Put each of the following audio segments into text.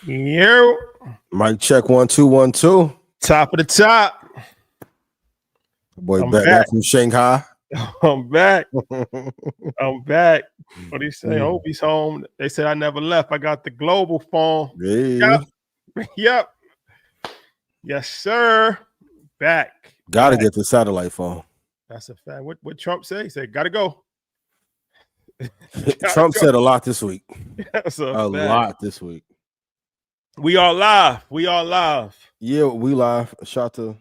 Yo, Mic check 1 2 1 2. top of the top. Boy, I'm back back. from Shanghai. I'm back. I'm back. What do you say? Hope he's home. They said I never left. I got the global phone. Hey, Yep. Yes, sir. Back. gotta Back. get the satellite phone. That's a fact. What Trump say? He said, gotta go. Trump said a lot this week. That's A lot this week. We are live. We are live. Yeah, we live. Shout to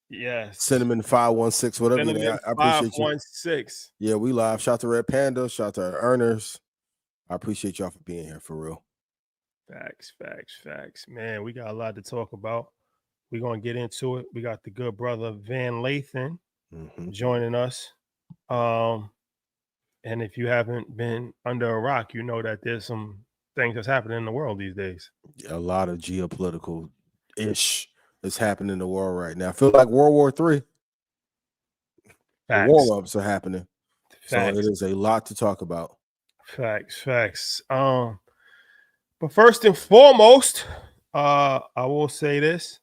Yes. Cinnamon 516, whatever. Cinnamon I appreciate you. 516. Yeah, we live. Shout to Red Panda. Shout to our earners. I appreciate y'all for being here for real. Facts. Man, we got a lot to talk about. We're going to get into it. We got the good brother Van Lathan joining us. And if you haven't been under a rock, you know that there's some things that's happening in the world these days. A lot of geopolitical-ish is happening in the world right now. I feel like World War III. The war-ups are happening. Facts. So it is a lot to talk about. Facts. But first and foremost, I will say this.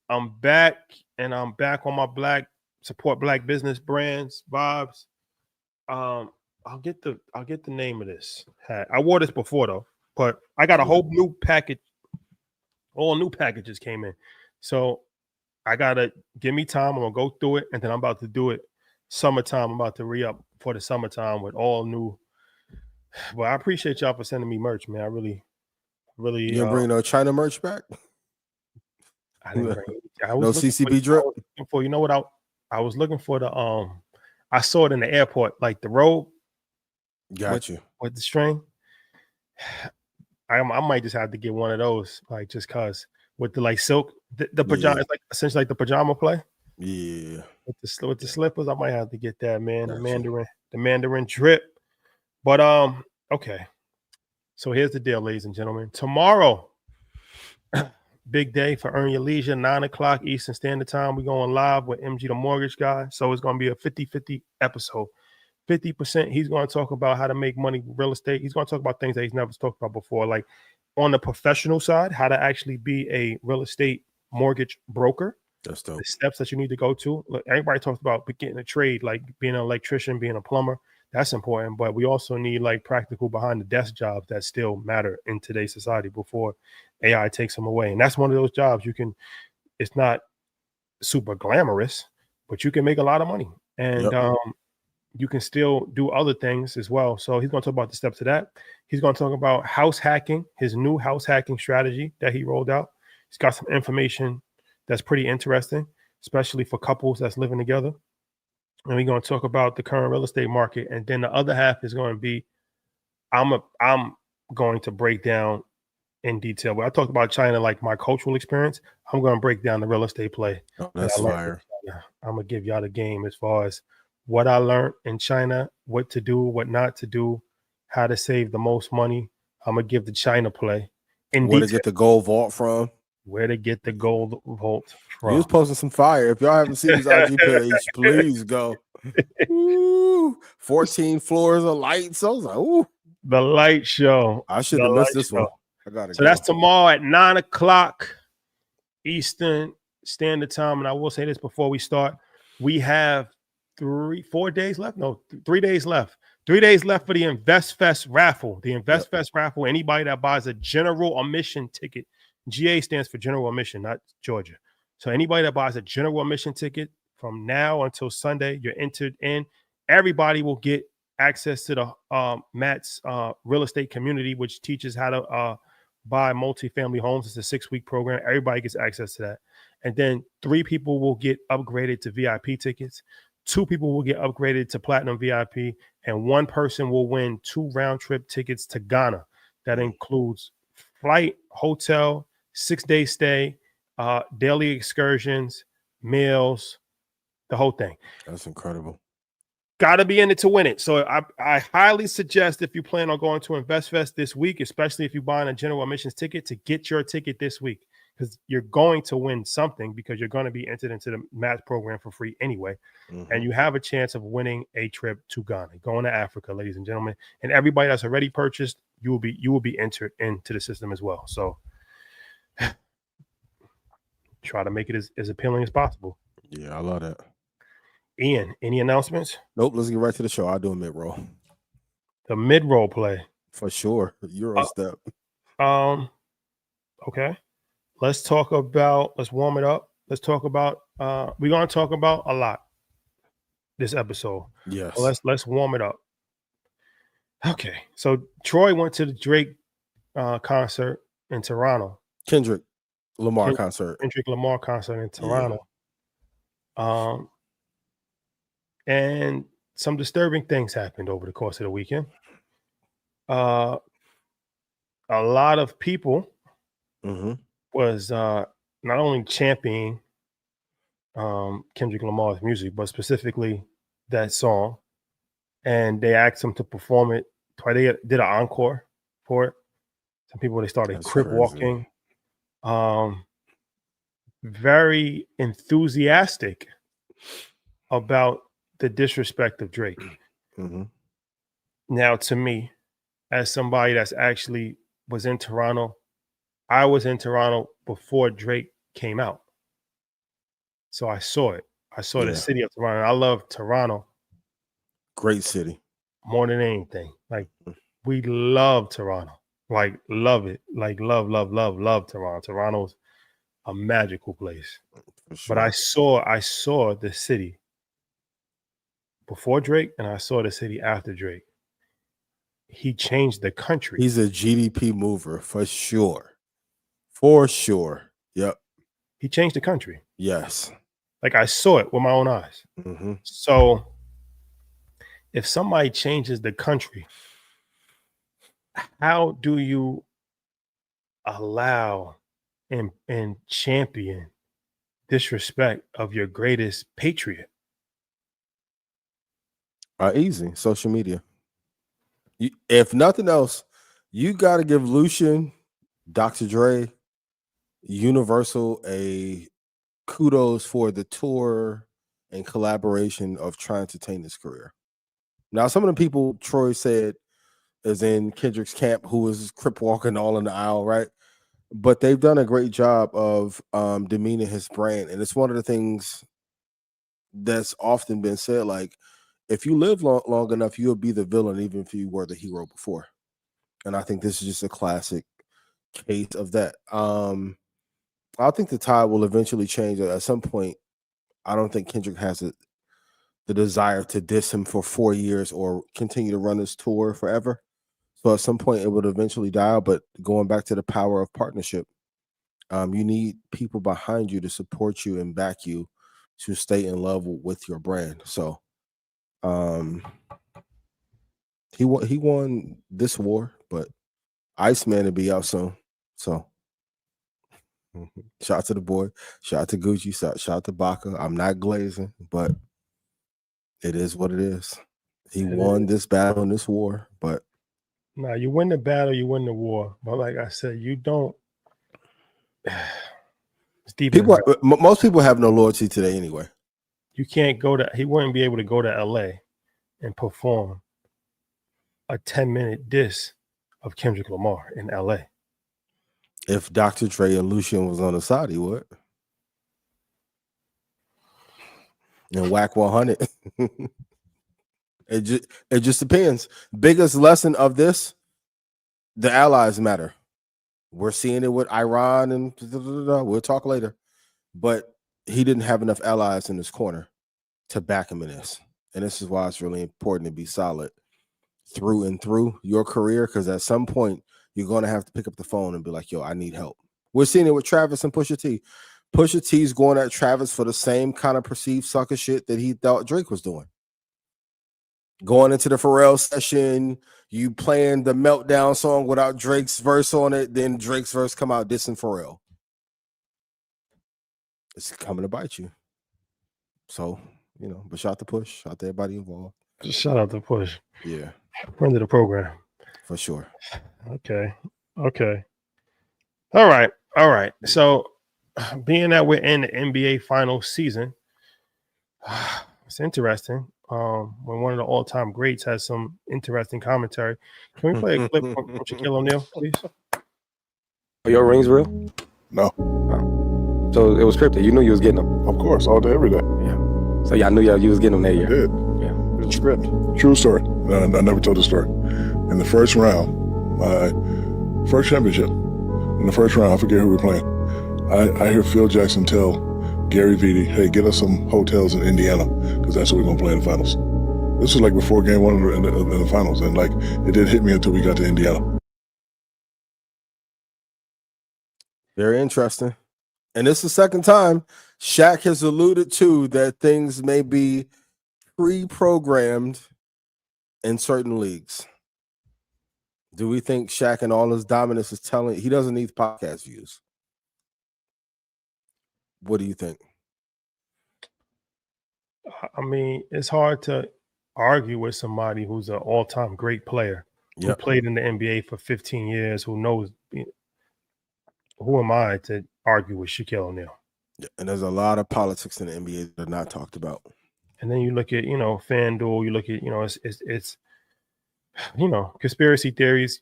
I'm back, and I'm back on my support black business brands vibes. I'll get the name of this hat. I wore this before though, but I got a whole new package. All new packages came in, so I gotta give me time. I'm gonna go through it, and then I'm about to do it summertime. I'm about to re-up for the summertime with all new. Well, I appreciate y'all for sending me merch, man. I really. You didn't bring no China merch back? I didn't bring. I was no CCB drip. You know what? I was looking for the I saw it in the airport, like the robe. Got you with the string. I might just have to get one of those, like just cause with the like silk, the pajama. It's like essentially like the pajama play. Yeah. With the slippers, I might have to get that, man. The Mandarin drip. But okay. So here's the deal, ladies and gentlemen. Tomorrow, big day for Earn Your Leisure, 9 o'clock Eastern Standard Time. We're going live with MG the Mortgage Guy. So it's going to be a 50-50 episode. 50%, he's going to talk about how to make money with real estate. He's going to talk about things that he's never talked about before, like on the professional side, how to actually be a real estate mortgage broker. That's dope. The steps that you need to go to. Look, everybody talks about getting a trade, like being an electrician, being a plumber. That's important, but we also need like practical behind the desk jobs that still matter in today's society before AI takes them away. And that's one of those jobs it's not super glamorous, but you can make a lot of money. And you can still do other things as well. So he's going to talk about the steps of that. He's going to talk about house hacking, his new house hacking strategy that he rolled out. He's got some information that's pretty interesting, especially for couples that's living together. And we're going to talk about the current real estate market. And then the other half is going to be, I'm going to break down in detail. But I talked about China, like my cultural experience. I'm going to break down the real estate play. Oh, that's fire. I'm going to give y'all the game as far as what I learned in China, what to do, what not to do, how to save the most money. I'm going to give the China play. Where to get the gold vault from. Where to get the gold vault from. He was posting some fire. If y'all haven't seen his IG page, please go. Ooh, 14 floors of lights. I was like, ooh. The light show. I should have missed this one. I got it. So that's tomorrow at 9 o'clock Eastern Standard Time. And I will say this before we start. We have 3 days left. No, 3 days left. 3 days left for the Invest Fest raffle. The Invest Fest raffle. Anybody that buys a general admission ticket. GA stands for general admission, not Georgia. So anybody that buys a general admission ticket from now until Sunday, you're entered in. Everybody will get access to the Matt's real estate community, which teaches how to buy multifamily homes. It's a 6-week program. Everybody gets access to that. And then 3 people will get upgraded to VIP tickets. 2 people will get upgraded to Platinum VIP. And 1 person will win 2 round-trip tickets to Ghana. That includes flight, hotel, 6-day stay, daily excursions, meals, the whole thing. That's incredible. Got to be in it to win it. So I highly suggest, if you plan on going to InvestFest this week, especially if you're buying a general admissions ticket, to get your ticket this week, because you're going to win something, because you're going to be entered into the match program for free anyway. And you have a chance of winning a trip to Ghana, going to Africa, ladies and gentlemen. And everybody that's already purchased, you will be entered into the system as well. So try to make it as appealing as possible. Yeah, I love that. Ian, any announcements? Nope. Let's get right to the show. I'll do a mid roll. The mid-roll play. For sure. Euro step. Okay. Let's warm it up. Let's talk about we're gonna talk about a lot this episode. Yes. So let's warm it up. Okay. So Troy went to the Drake concert in Toronto. Kendrick Lamar concert. Kendrick Lamar concert in Toronto. Yeah. And some disturbing things happened over the course of the weekend. A lot of people was not only championing Kendrick Lamar's music, but specifically that song, and they asked him to perform it. They did an encore for it. Some people, they started crip walking. Very enthusiastic about the disrespect of Drake. Now, to me, as somebody that's actually was in Toronto, I was in Toronto before Drake came out. So I saw it. I saw the city of Toronto. I love Toronto. Great city. More than anything. Like, we love Toronto. Like, love it. Like, love Toronto. Toronto's a magical place. Sure. But I saw the city before Drake, and I saw the city after Drake. He changed the country. He's a GDP mover for sure. For sure. Yep. He changed the country. Yes. Like, I saw it with my own eyes. So if somebody changes the country, how do you allow and champion disrespect of your greatest patriot? Easy. Social media. If nothing else, you got to give Lucian, Dr. Dre, Universal a kudos for the tour and collaboration of trying to taint his career. Now, some of the people Troy said is in Kendrick's camp who was crip walking all in the aisle, right? But they've done a great job of demeaning his brand. And it's one of the things that's often been said, like, if you live long enough, you'll be the villain, even if you were the hero before. And I think this is just a classic case of that. I think the tide will eventually change at some point. I don't think Kendrick has the desire to diss him for 4 years or continue to run this tour forever. So at some point it would eventually die. But going back to the power of partnership, you need people behind you to support you and back you to stay in love with your brand. So he won this war, but Iceman will be out soon. So shout out to the boy, shout out to Gucci, shout out to Baca. I'm not glazing, but it is what it is. He won this battle in this war, but no, you win the battle, you win the war. But like I said, you don't. It's deep. Most people have no loyalty today anyway. You can't go to. He wouldn't be able to go to LA and perform a 10-minute diss of Kendrick Lamar in LA. If Dr. Dre and Lucian was on the side, he would. And Whack 100. It just depends. Biggest lesson of this, the allies matter. We're seeing it with Iran and we'll talk later. But he didn't have enough allies in his corner to back him in this. And this is why it's really important to be solid through and through your career, because at some point you're going to have to pick up the phone and be like, yo, I need help. We're seeing it with Travis and Pusha T. Pusha T's going at Travis for the same kind of perceived sucker shit that he thought Drake was doing. Going into the Pharrell session, you playing the Meltdown song without Drake's verse on it, then Drake's verse come out dissing Pharrell. It's coming to bite you. So, but shout out to Push, shout out to everybody involved. Shout out to Push. Yeah. Friend of the program. For sure. Okay. All right. So, being that we're in the NBA final season, it's interesting. When one of the all-time greats has some interesting commentary. Can we play a clip from Shaquille O'Neal, please? Are your rings real? No. So it was scripted. You knew you was getting them. Of course, all day, every day. Yeah. So y'all knew you was getting them that I year. did. Yeah. It was a script. True story. I never told the story. In the first round, my first championship, in the first round, I forget who we were playing. I hear Phil Jackson tell Gary Vitti, hey, get us some hotels in Indiana, because that's where we're going to play in the finals. This was like before game one in the finals, and like it didn't hit me until we got to Indiana. Very interesting. And this is the second time Shaq has alluded to that things may be pre-programmed in certain leagues. Do we think Shaq and all his dominance is telling he doesn't need podcast views? What do you think? I mean, it's hard to argue with somebody who's an all-time great player who played in the NBA for 15 years, who knows. Who am I to argue with Shaquille O'Neal? Yeah, and there's a lot of politics in the NBA that are not talked about. And then you look at, FanDuel, you look at, it's conspiracy theories.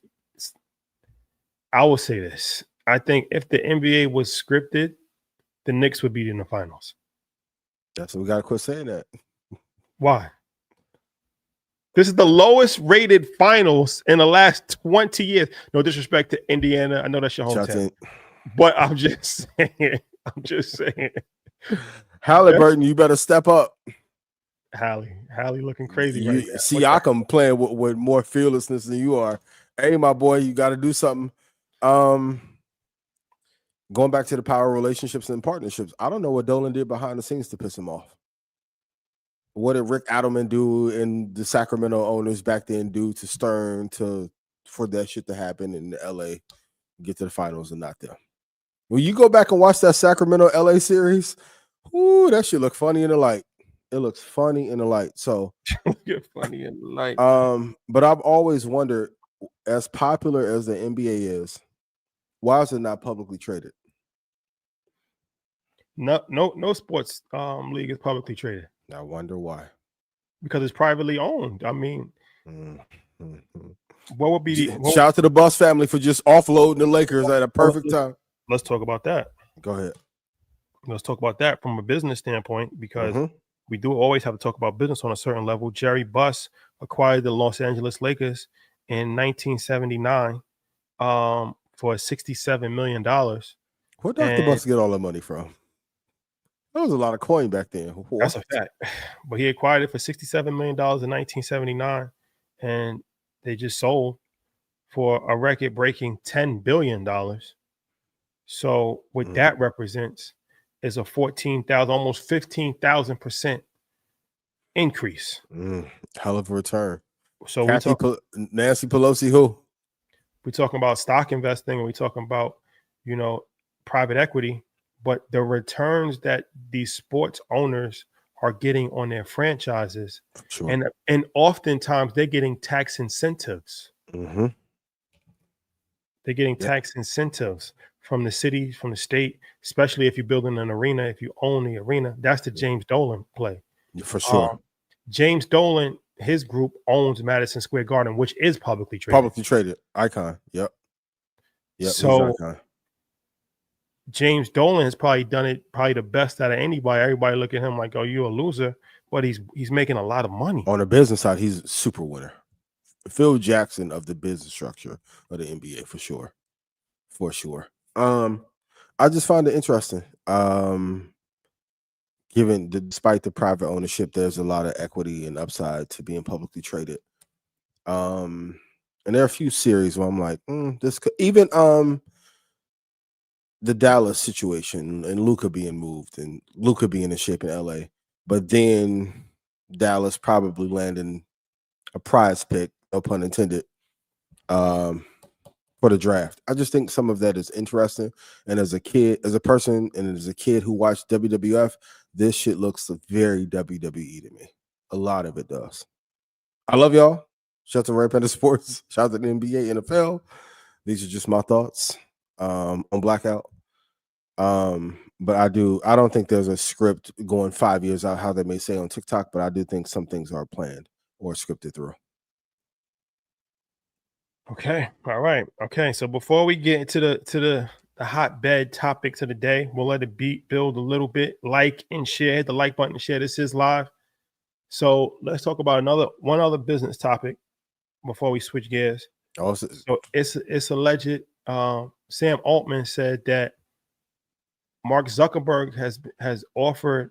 I will say this. I think if the NBA was scripted, the Knicks would be in the finals. That's what we got to quit saying that. Why? This is the lowest rated finals in the last 20 years. No disrespect to Indiana. I know that's your hometown. But I'm just saying. Halliburton, you better step up. Hallie looking crazy right now. Siakam playing with more fearlessness than you are. Hey, my boy, you got to do something. Going back to the power relationships and partnerships, I don't know what Dolan did behind the scenes to piss him off. What did Rick Adelman do and the Sacramento owners back then do to Stern for that shit to happen in LA, get to the finals and not them? When you go back and watch that Sacramento LA series, ooh, that shit look funny in the light. It looks funny in the light. So get funny in the light. But I've always wondered, as popular as the NBA is, why is it not publicly traded? No sports league is publicly traded. I wonder why. Because it's privately owned. I mean, what would be shout out to the Buss family for just offloading the Lakers at a perfect time. Let's talk about that. Go ahead. Let's talk about that from a business standpoint, because we do always have to talk about business on a certain level. Jerry Buss acquired the Los Angeles Lakers in 1979 for $67 million. Where did Dr. Buss get all that money from? That was a lot of coin back then. What? That's a fact. But he acquired it for $67 million in 1979, and they just sold for a record-breaking $10 billion. So what that represents is a 14,000, almost 15,000% increase. Hell of a return. So Nancy Pelosi, who? We're talking about stock investing, and we're talking about, private equity. But the returns that these sports owners are getting on their franchises, and oftentimes they're getting tax incentives. They're getting tax incentives from the city, from the state, especially if you're building an arena, if you own the arena. That's the James Dolan play. For sure. James Dolan, his group owns Madison Square Garden, which is publicly traded. Publicly traded. Icon. Yep. So James Dolan has probably done it the best out of anybody. Everybody look at him like, oh, you're a loser. But he's making a lot of money. On the business side, he's a super winner. Phil Jackson of the business structure of the NBA, for sure. For sure. I just find it interesting. Despite the private ownership, there's a lot of equity and upside to being publicly traded. And there are a few series where I'm like, this could, even the Dallas situation and Luka being moved and Luka being in shape in LA, but then Dallas probably landing a prize pick, no pun intended, for the draft. I just think some of that is interesting. And as a person who watched WWF, this shit looks very WWE to me. A lot of it does. I love y'all. Shout out to Red Panda Sports. Shout out to the NBA, NFL. These are just my thoughts on Blackout. But I don't think there's a script going 5 years out, how they may say on TikTok, but I do think some things are planned or scripted through. Okay. All right. Okay. So before we get into the hotbed topics of the day. We'll let it build a little bit. Like and share. Hit the like button and share. This is live. So let's talk about one other business topic before we switch gears. Also, So it's alleged. Sam Altman said that Mark Zuckerberg has offered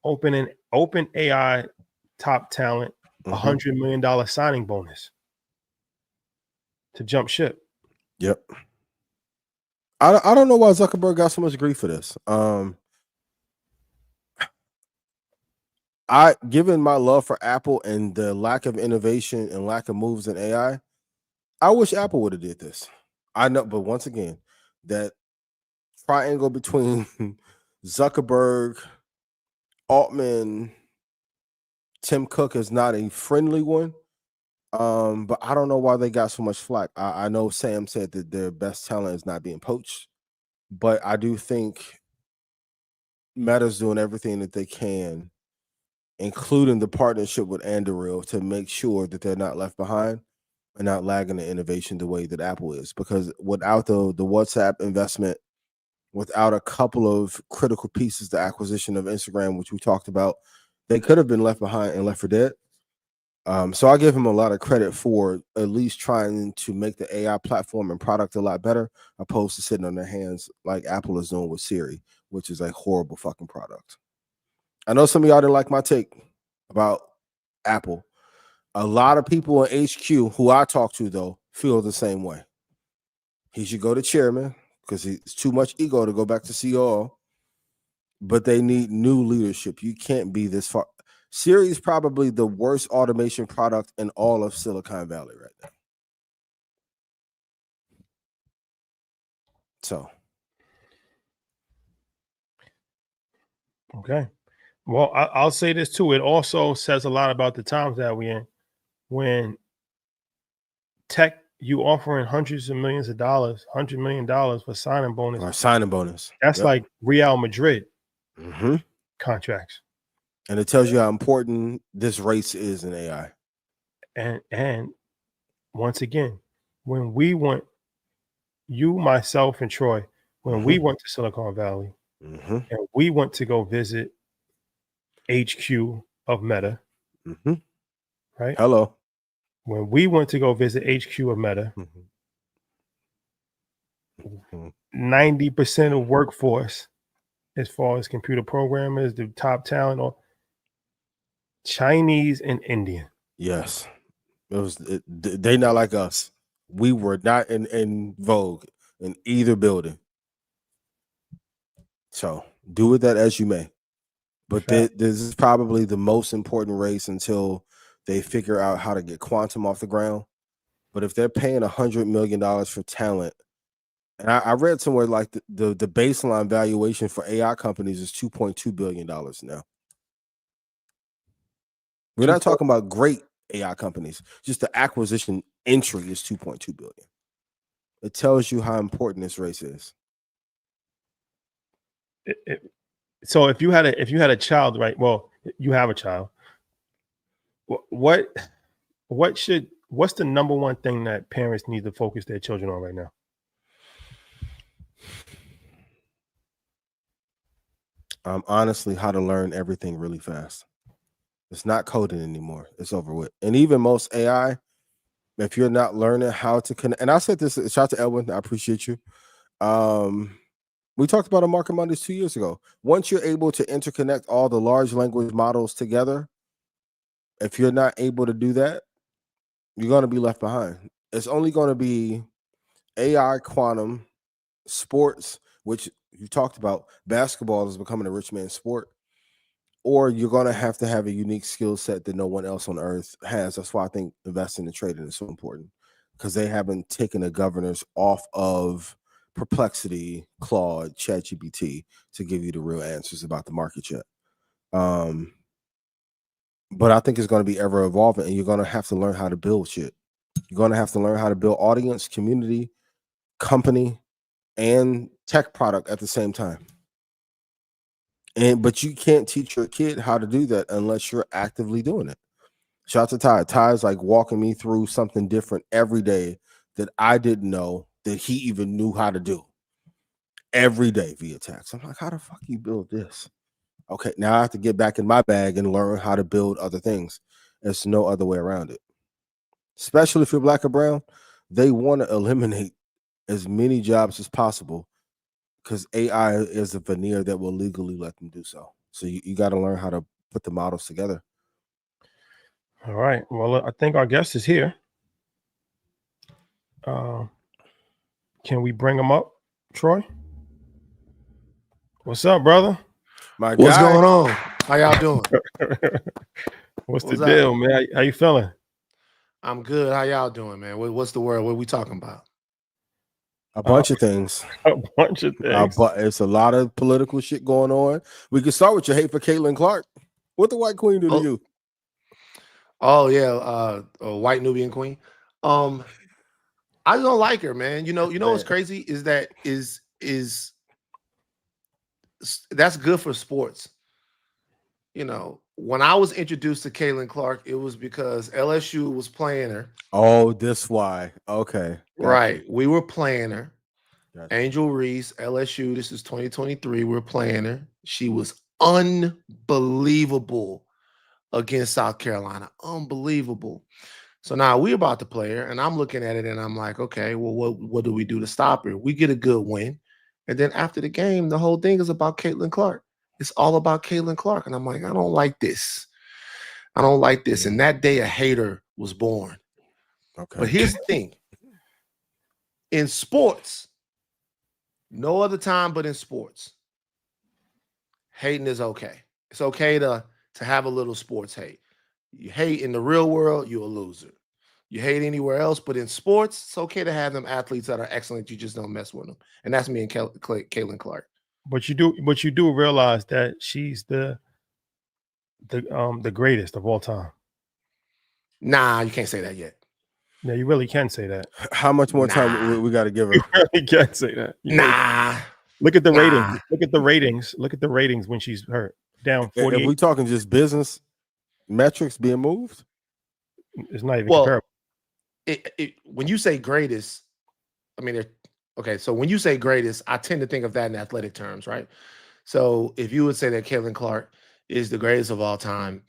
OpenAI top talent $100 million signing bonus to jump ship. Yep. I don't know why Zuckerberg got so much grief for this. Given my love for Apple and the lack of innovation and lack of moves in AI, I wish Apple would have did this. I know, but once again, that triangle between Zuckerberg, Altman, Tim Cook is not a friendly one. But I don't know why they got so much flack. I know Sam said that their best talent is not being poached, but I do think Meta's doing everything that they can, including the partnership with Anduril, to make sure that they're not left behind and not lagging the innovation the way that Apple is. Because without the WhatsApp investment, without a couple of critical pieces, the acquisition of Instagram, which we talked about, they could have been left behind and left for dead. So I give him a lot of credit for at least trying to make the AI platform and product a lot better, opposed to sitting on their hands like Apple is doing with Siri, which is a horrible fucking product. I know some of y'all didn't like my take about Apple. A lot of people in HQ who I talk to, though, feel the same way. He should go to chairman because it's too much ego to go back to COO, but they need new leadership. You can't be this far. Siri is probably the worst automation product in all of Silicon Valley right now. So. Okay. Well, I'll say this too. It also says a lot about the times that we're in. When tech, you offering hundreds of millions of dollars, $100 million for signing bonus. Or signing bonus. That's like Real Madrid Mm-hmm. contracts. And it tells you how important this race is in AI. And once again, when we went, you, myself, and Troy, when we went to Silicon Valley and we went to go visit HQ of Meta, right? Hello. When we went to go visit HQ of Meta, 90% of workforce, as far as computer programmers, the top talent, or Chinese and Indian. Yes. They not like us. We were not in vogue in either building. So do with that as you may. But this is probably the most important race until they figure out how to get quantum off the ground. But if they're paying $100 million for talent, and I read somewhere like the baseline valuation for AI companies is $2.2 billion now. We're not talking about great AI companies. Just the acquisition entry is $2.2 billion. It tells you how important this race is. So if you had a child, right? Well, you have a child. What's the number one thing that parents need to focus their children on right now? Honestly, how to learn everything really fast. It's not coding anymore. It's over with. And even most AI, if you're not learning how to connect, and I said this, shout out to Elwin, I appreciate you. We talked about on Market Mondays 2 years ago. Once you're able to interconnect all the large language models together, if you're not able to do that, you're going to be left behind. It's only going to be AI, quantum, sports, which you talked about. Basketball is becoming a rich man's sport. Or you're going to have a unique skill set that no one else on earth has. That's why I think investing in trading is so important, because they haven't taken the governors off of Perplexity, Claude, ChatGPT to give you the real answers about the market yet. But I think it's going to be ever evolving, and you're going to have to learn how to build shit. You're going to have to learn how to build audience, community, company, and tech product at the same time. But you can't teach your kid how to do that unless you're actively doing it. Shout out to Ty. Ty's like walking me through something different every day that I didn't know that he even knew how to do. every day via text. I'm like, how the fuck you build this? Okay, now I have to get back in my bag and learn how to build other things. There's no other way around it. Especially if you're black or brown, they want to eliminate as many jobs as possible because AI is a veneer that will legally let them do so. So you got to learn how to put the models together. All right. Well, I think our guest is here. Can we bring him up, Troy? What's up, brother? What's going on? How y'all doing? What's the deal, man? How you feeling? I'm good. How y'all doing, man? What's the word? What are we talking about? A bunch of things. A bunch of things. It's a lot of political shit going on. We can start with your hate for Caitlin Clark. What the white queen do to you? Oh yeah, a white Nubian queen. I just don't like her, man. You know what's crazy is that that's good for sports. You know, when I was introduced to Caitlin Clark, it was because LSU was playing her. Oh, this why. Okay. Right. We were playing her. Angel Reese, LSU. This is 2023. We're playing her. She was unbelievable against South Carolina. Unbelievable. So now we're about to play her, and I'm looking at it, and I'm like, okay, well, what do we do to stop her? We get a good win. And then after the game, the whole thing is about Caitlin Clark. It's all about Caitlin Clark. And I'm like, I don't like this. I don't like this. And that day, a hater was born. Okay. But here's the thing. In sports, no other time but in sports, hating is okay. It's okay to have a little sports hate. You hate in the real world, you're a loser. You hate anywhere else, but in sports, it's okay to have them athletes that are excellent. You just don't mess with them. And that's me and Caitlin Clark. But you do realize that she's the greatest of all time. Nah, you can't say that yet. Yeah, you really can say that. How much more time we got to give her? You really can't say that. Look at the ratings. Look at the ratings. Look at the ratings when she's hurt. Down 48. If we talking just business metrics being moved, it's not even comparable. When you say greatest, I mean, okay, so when you say greatest, I tend to think of that in athletic terms, right? So if you would say that Caitlin Clark is the greatest of all time,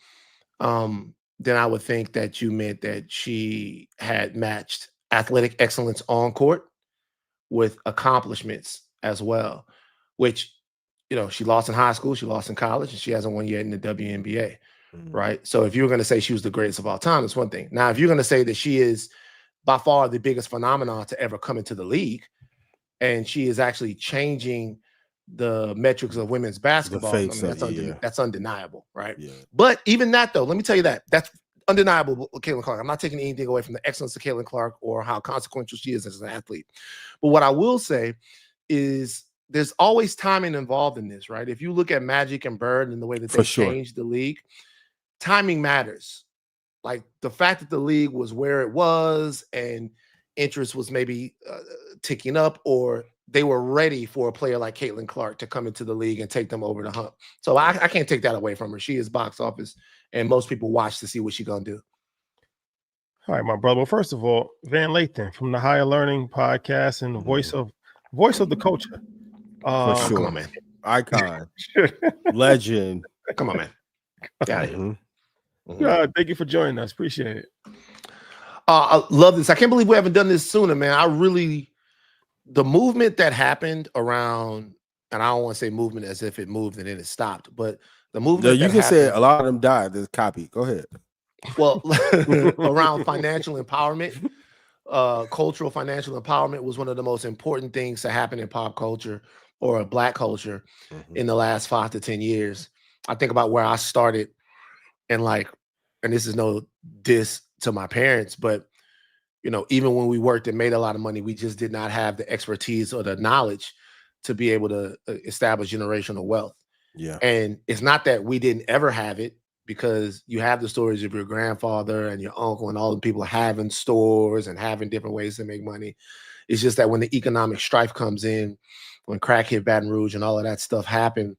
then I would think that you meant that she had matched athletic excellence on court with accomplishments as well, which, she lost in high school, she lost in college, and she hasn't won yet in the WNBA, right? So if you were going to say she was the greatest of all time, it's one thing. Now, if you're going to say that she is by far the biggest phenomenon to ever come into the league, and she is actually changing the metrics of women's basketball, that's undeniable, right? Yeah. But even that, though, let me tell you that's undeniable with Caitlin Clark. I'm not taking anything away from the excellence of Caitlin Clark or how consequential she is as an athlete. But what I will say is there's always timing involved in this, right? If you look at Magic and Bird and the way that they changed the league, timing matters. Like the fact that the league was where it was and interest was maybe ticking up, or they were ready for a player like Caitlin Clark to come into the league and take them over the hump. So I can't take that away from her. She is box office, and most people watch to see what she's going to do. All right, my brother. Well, first of all, Van Lathan from the Higher Learning Podcast and the voice of the culture. For sure. Come on, man. Icon. Legend. Come on, man. Get out of here. Thank you for joining us. Appreciate it. I love this. I can't believe we haven't done this sooner, man. The movement that happened around, and I don't want to say movement as if it moved and then it stopped, but the movement you can say a lot of them died. There's copy. Go ahead. Well, around financial empowerment, cultural financial empowerment was one of the most important things to happen in pop culture or Black culture in the last 5 to 10 years. I think about where I started and this is no diss to my parents, but even when we worked and made a lot of money, we just did not have the expertise or the knowledge to be able to establish generational wealth. Yeah. And it's not that we didn't ever have it, because you have the stories of your grandfather and your uncle and all the people having stores and having different ways to make money. It's just that when the economic strife comes in, when crack hit Baton Rouge and all of that stuff happened,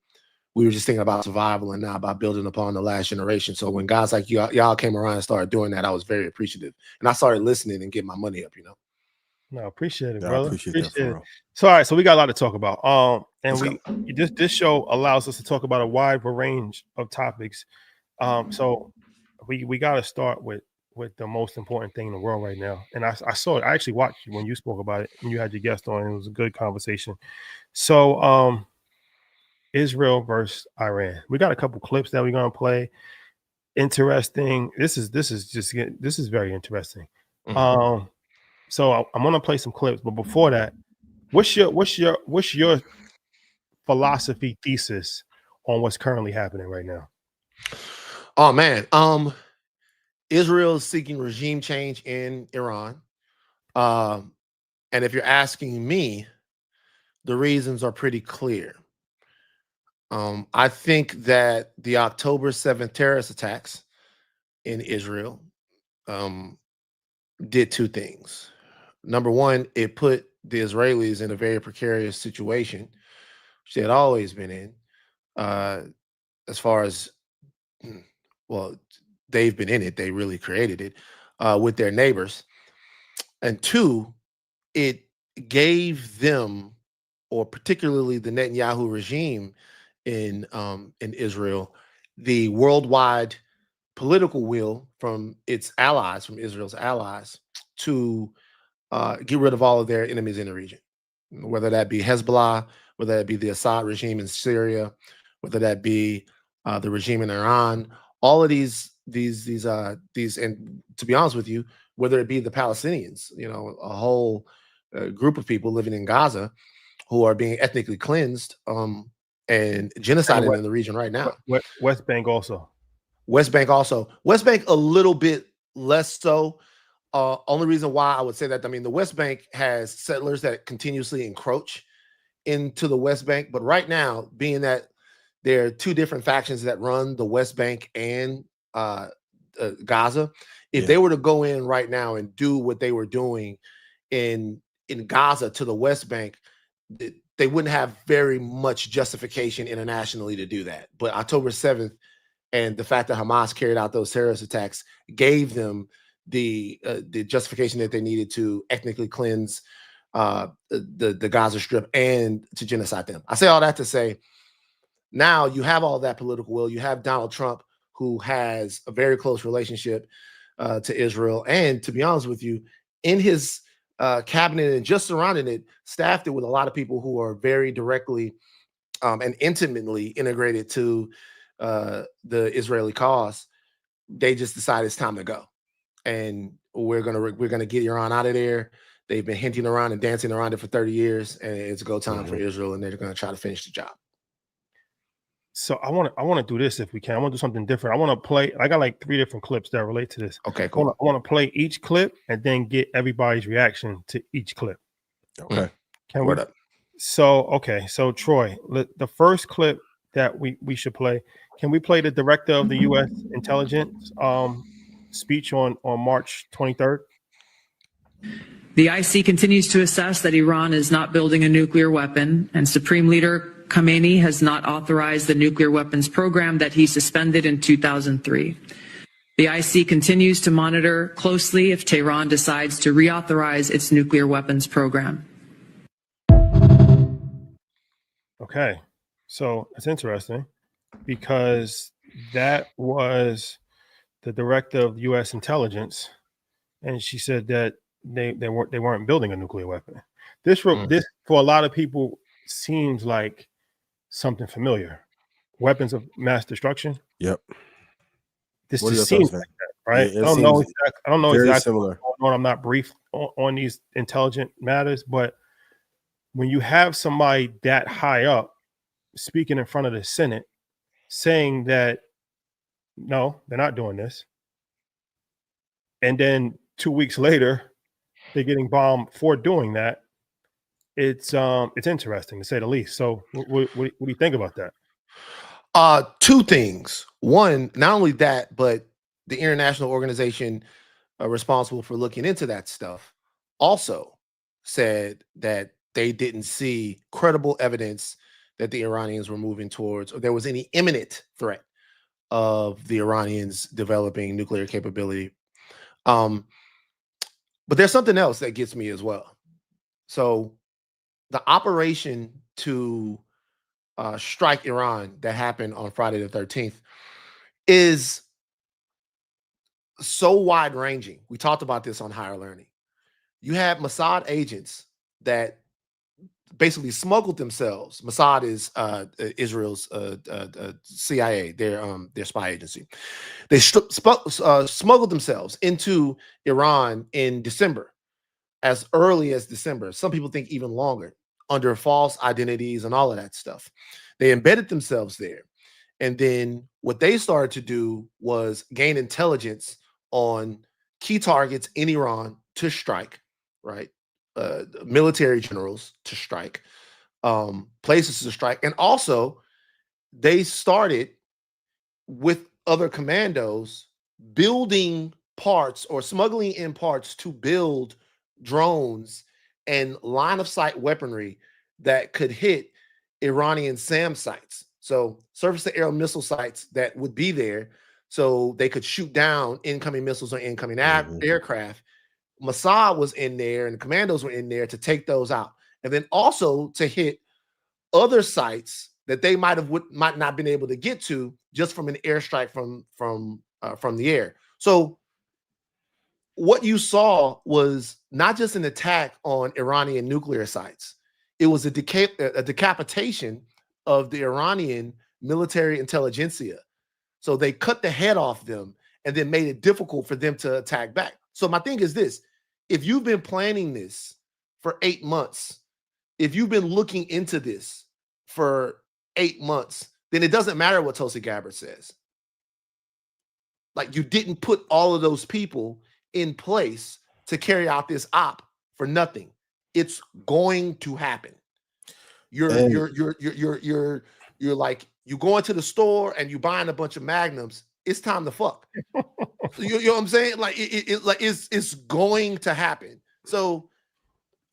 we were just thinking about survival and not about building upon the last generation. So when guys like y'all came around and started doing that, I was very appreciative. And I started listening and getting my money up, No, appreciate it, Yeah, I brother. appreciate that for Appreciate it. real. So, all right, so we got a lot to talk about. And Let's this show allows us to talk about a wide range of topics. So we got to start with the most important thing in the world right now. And I saw it. I actually watched you when you spoke about it, and you had your guest on. And it was a good conversation. So, Israel versus Iran. We got a couple clips that we're gonna play. Interesting. This is very interesting. Mhm. So I'm gonna play some clips, but before that, what's your philosophy thesis on what's currently happening right now? Oh man, Israel is seeking regime change in Iran. Um, and if you're asking me, the reasons are pretty clear. I think that the October 7th terrorist attacks in Israel um, did two things. Number one, it put the Israelis in a very precarious situation, which they had always been in, uh, as far as, well, they've been in it, they really created it with their neighbors. And two, it gave them, or particularly the Netanyahu regime in Israel, the worldwide political will from its allies, from Israel's allies, to get rid of all of their enemies in the region, whether that be Hezbollah, whether that be the Assad regime in Syria, whether that be the regime in Iran. All of these, and to be honest with you, whether it be the Palestinians, a whole group of people living in Gaza who are being ethnically cleansed and And genocided in the region right now. West Bank also. West Bank also. West Bank a little bit less so. Only reason why I would say that, I mean, the West Bank has settlers that continuously encroach into the West Bank, but right now, being that there are two different factions that run the West Bank and Gaza, if they were to go in right now and do what they were doing in Gaza to the West Bank, they wouldn't have very much justification internationally to do that. But October 7th and the fact that Hamas carried out those terrorist attacks gave them the justification that they needed to ethnically cleanse the Gaza Strip and to genocide them. I say all that to say, now you have all that political will. You have Donald Trump, who has a very close relationship to Israel, and to be honest with you, in his cabinet and just surrounding it, staffed it with a lot of people who are very directly and intimately integrated to the Israeli cause. They just decided it's time to go, and we're gonna get Iran out of there. They've been hinting around and dancing around it for 30 years, and it's go time for Israel, and they're gonna try to finish the job. So I want to do this if we can. I want to do something different. I want to play. I got like 3 different clips that relate to this. Okay, cool. I want to play each clip and then get everybody's reaction to each clip. Okay. Can Word we? up. So okay. So Troy, the first clip that we should play. Can we play the director of the U.S. intelligence speech on March 23rd? The IC continues to assess that Iran is not building a nuclear weapon, and Supreme Leader Khamenei has not authorized the nuclear weapons program that he suspended in 2003. The IC continues to monitor closely if Tehran decides to reauthorize its nuclear weapons program. Okay, so it's interesting because that was the director of U.S. intelligence, and she said that they weren't building a nuclear weapon. This for a lot of people seems like something familiar. Weapons of mass destruction. Yep. This What are just your seems thoughts, like that, right? Yeah, I don't know very exactly similar. what's going on. I'm not brief on these intelligent matters, but when you have somebody that high up speaking in front of the Senate saying that no, they're not doing this, and then 2 weeks later they're getting bombed for doing that, it's interesting to say the least. So what do you think about that? Two things. One, not only that, but the international organization responsible for looking into that stuff also said that they didn't see credible evidence that the Iranians were moving towards, or there was any imminent threat of the Iranians developing nuclear capability. But there's something else that gets me as well. So the operation to strike Iran that happened on Friday the 13th is so wide ranging. We talked about this on Higher Learning. You have Mossad agents that basically smuggled themselves. Mossad is Israel's CIA, their spy agency. They smuggled themselves into Iran in December, as early as December. Some people think even longer, under false identities and all of that stuff. They embedded themselves there. And then what they started to do was gain intelligence on key targets in Iran to strike, right? Military generals to strike, places to strike. And also, they started with other commandos building parts or smuggling in parts to build drones and line of sight weaponry that could hit Iranian SAM sites. So surface to air missile sites that would be there so they could shoot down incoming missiles or incoming aircraft. Mossad was in there and the commandos were in there to take those out. And then also to hit other sites that they might not been able to get to just from an airstrike from the air. So what you saw was not just an attack on Iranian nuclear sites. It was a decapitation of the Iranian military intelligentsia. So they cut the head off them and then made it difficult for them to attack back. So my thing is this: if you've been planning this for 8 months, if you've been looking into this for 8 months, then it doesn't matter what Tulsi Gabbard says. Like, you didn't put all of those people in place to carry out this op for nothing. It's going to happen. You're like, you go into the store and you buying a bunch of Magnums. It's time to fuck. you know what I'm saying? Like, it's going to happen. So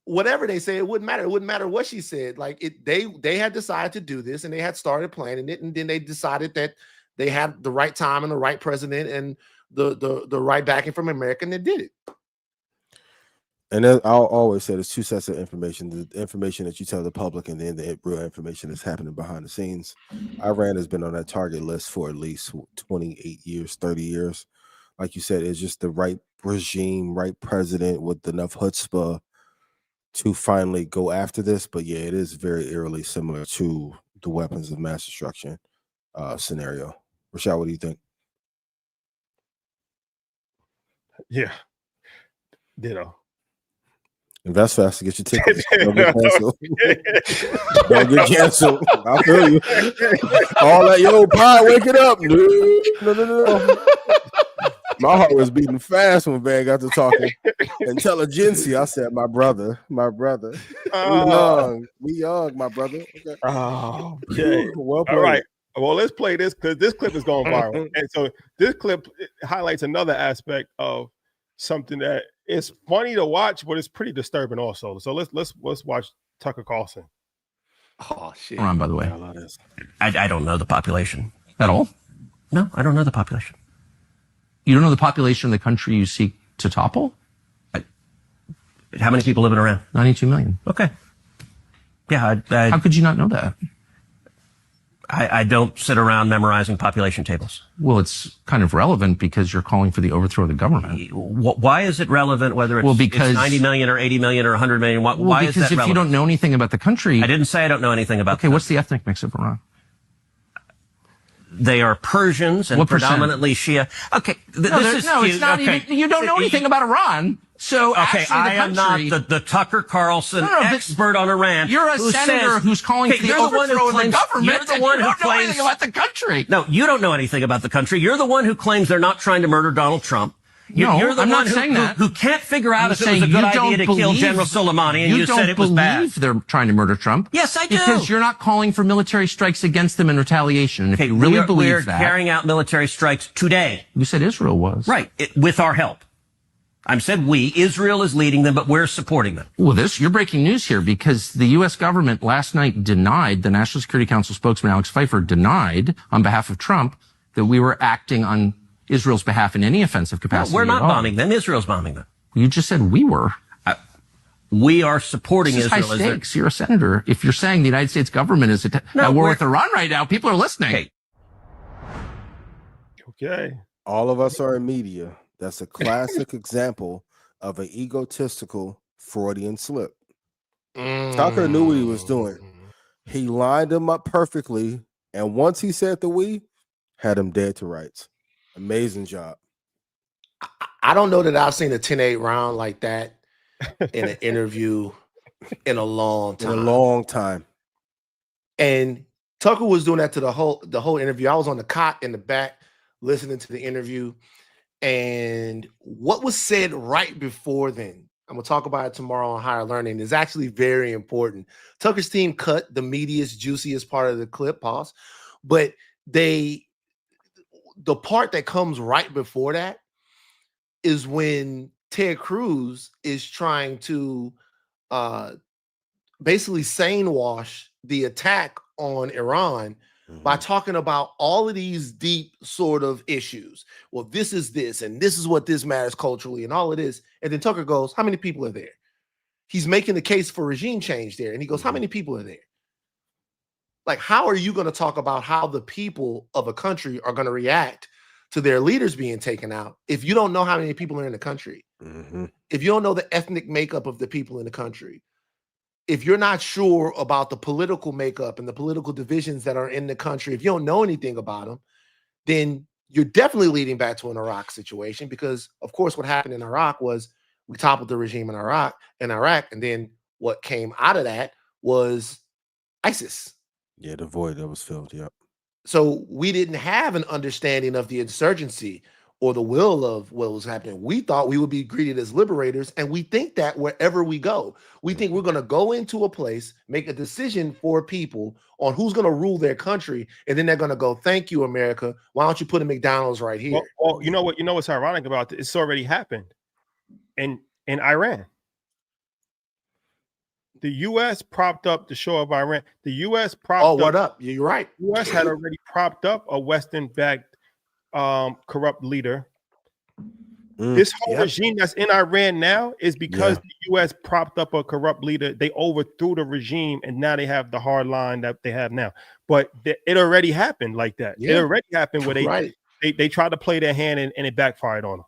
whatever they say, it wouldn't matter. It wouldn't matter what she said. Like, they had decided to do this and they had started planning it, and then they decided that they had the right time and the right president and the right backing from America, and they did it. And then I'll always say there's two sets of information: the information that you tell the public, and then the real information that's happening behind the scenes. Iran has been on that target list for at least 28 years, 30 years. Like you said, it's just the right regime, right president with enough chutzpah to finally go after this. But yeah, it is very eerily similar to the weapons of mass destruction scenario. Rashad, what do you think? Yeah. Ditto. Invest fast to get your tickets. Don't get canceled. Don't get canceled. I feel you. All that, yo, pie, wake it up. No. My heart was beating fast when Van got to talking intelligentsia. I said, my brother. We young, my brother. Okay. Oh, okay. Well played. All right. Well, let's play this because this clip is going viral. And so this clip highlights another aspect of something that is funny to watch, but it's pretty disturbing also. So let's watch Tucker Carlson. Oh shit! Ron, by the way, I don't know the population at all. No, I don't know the population. You don't know the population of the country you seek to topple? How many people living around? 92 million. Okay. Yeah. How could you not know that? I don't sit around memorizing population tables. Well, it's kind of relevant because you're calling for the overthrow of the government. Why is it relevant whether it's 90 million or 80 million or 100 million? Why is that relevant? Because if you don't know anything about the country... I didn't say I don't know anything about Okay, what's the ethnic mix of Iran? They are Persians and predominantly Shia. Okay, it's not even... You don't know anything about Iran. So okay, I am not the Tucker Carlson expert on Iran. You're a senator who's calling for the overthrow of the government. You're the one who don't know anything about the country. No, you don't know anything about the country. You're the one who claims they're not trying to murder Donald Trump. You're the one who can't figure out if it was a good idea to kill General Soleimani, and you said it was bad. You don't believe they're trying to murder Trump? Yes, I do. Because you're not calling for military strikes against them in retaliation. And if you really believe that... We're carrying out military strikes today. You said Israel was. Right, with our help. I said we. Israel is leading them, but we're supporting them. Well, you're breaking news here because the U.S. government last night denied, the National Security Council spokesman Alex Pfeiffer denied on behalf of Trump that we were acting on Israel's behalf in any offensive capacity. No, we're not bombing them. Israel's bombing them. You just said we were. we are supporting This is Israel. high stakes. You're a senator. If you're saying the United States government is at war with Iran right now, people are listening. Okay. All of us are in media. That's a classic example of an egotistical Freudian slip. Tucker knew what he was doing. He lined him up perfectly, and once he said the we, had him dead to rights. Amazing job. I don't know that I've seen a 10-8 round like that in an interview in a long time. And Tucker was doing that to the whole interview. I was on the cot in the back listening to the interview. And what was said right before then, I'm going to talk about it tomorrow on Higher Learning, is actually very important. Tucker's team cut the meatiest, juiciest part of the clip, but the part that comes right before that is when Ted Cruz is trying to basically sane wash the attack on Iran by talking about all of these deep sort of issues. Well, this is this, and this is what this matters culturally, and all of this. And then Tucker goes, how many people are there? He's making the case for regime change there. And he goes, how many people are there? Like, how are you going to talk about how the people of a country are going to react to their leaders being taken out if you don't know how many people are in the country? If you don't know the ethnic makeup of the people in the country, if you're not sure about the political makeup and the political divisions that are in the country, if you don't know anything about them, then you're definitely leading back to an Iraq situation, because, of course, what happened in Iraq was we toppled the regime in Iraq, and then what came out of that was ISIS. Yeah, the void that was filled. Yep. So we didn't have an understanding of the insurgency or the will of what was happening. We thought we would be greeted as liberators, and we think that wherever we go, we think we're going to go into a place, make a decision for people on who's going to rule their country, and then they're going to go, "Thank you, America. Why don't you put a McDonald's right here?" Well, you know what? You know what's ironic about this? It's already happened in Iran. The U.S. propped up the show of Iran. The U.S. propped up. Oh, what up? You're right. The U.S. had already propped up a Western-backed corrupt leader. This whole regime that's in Iran now is because the U.S. propped up a corrupt leader. They overthrew the regime, and now they have the hard line that they have now. But it already happened like that. It already happened where they tried to play their hand, and it backfired on them.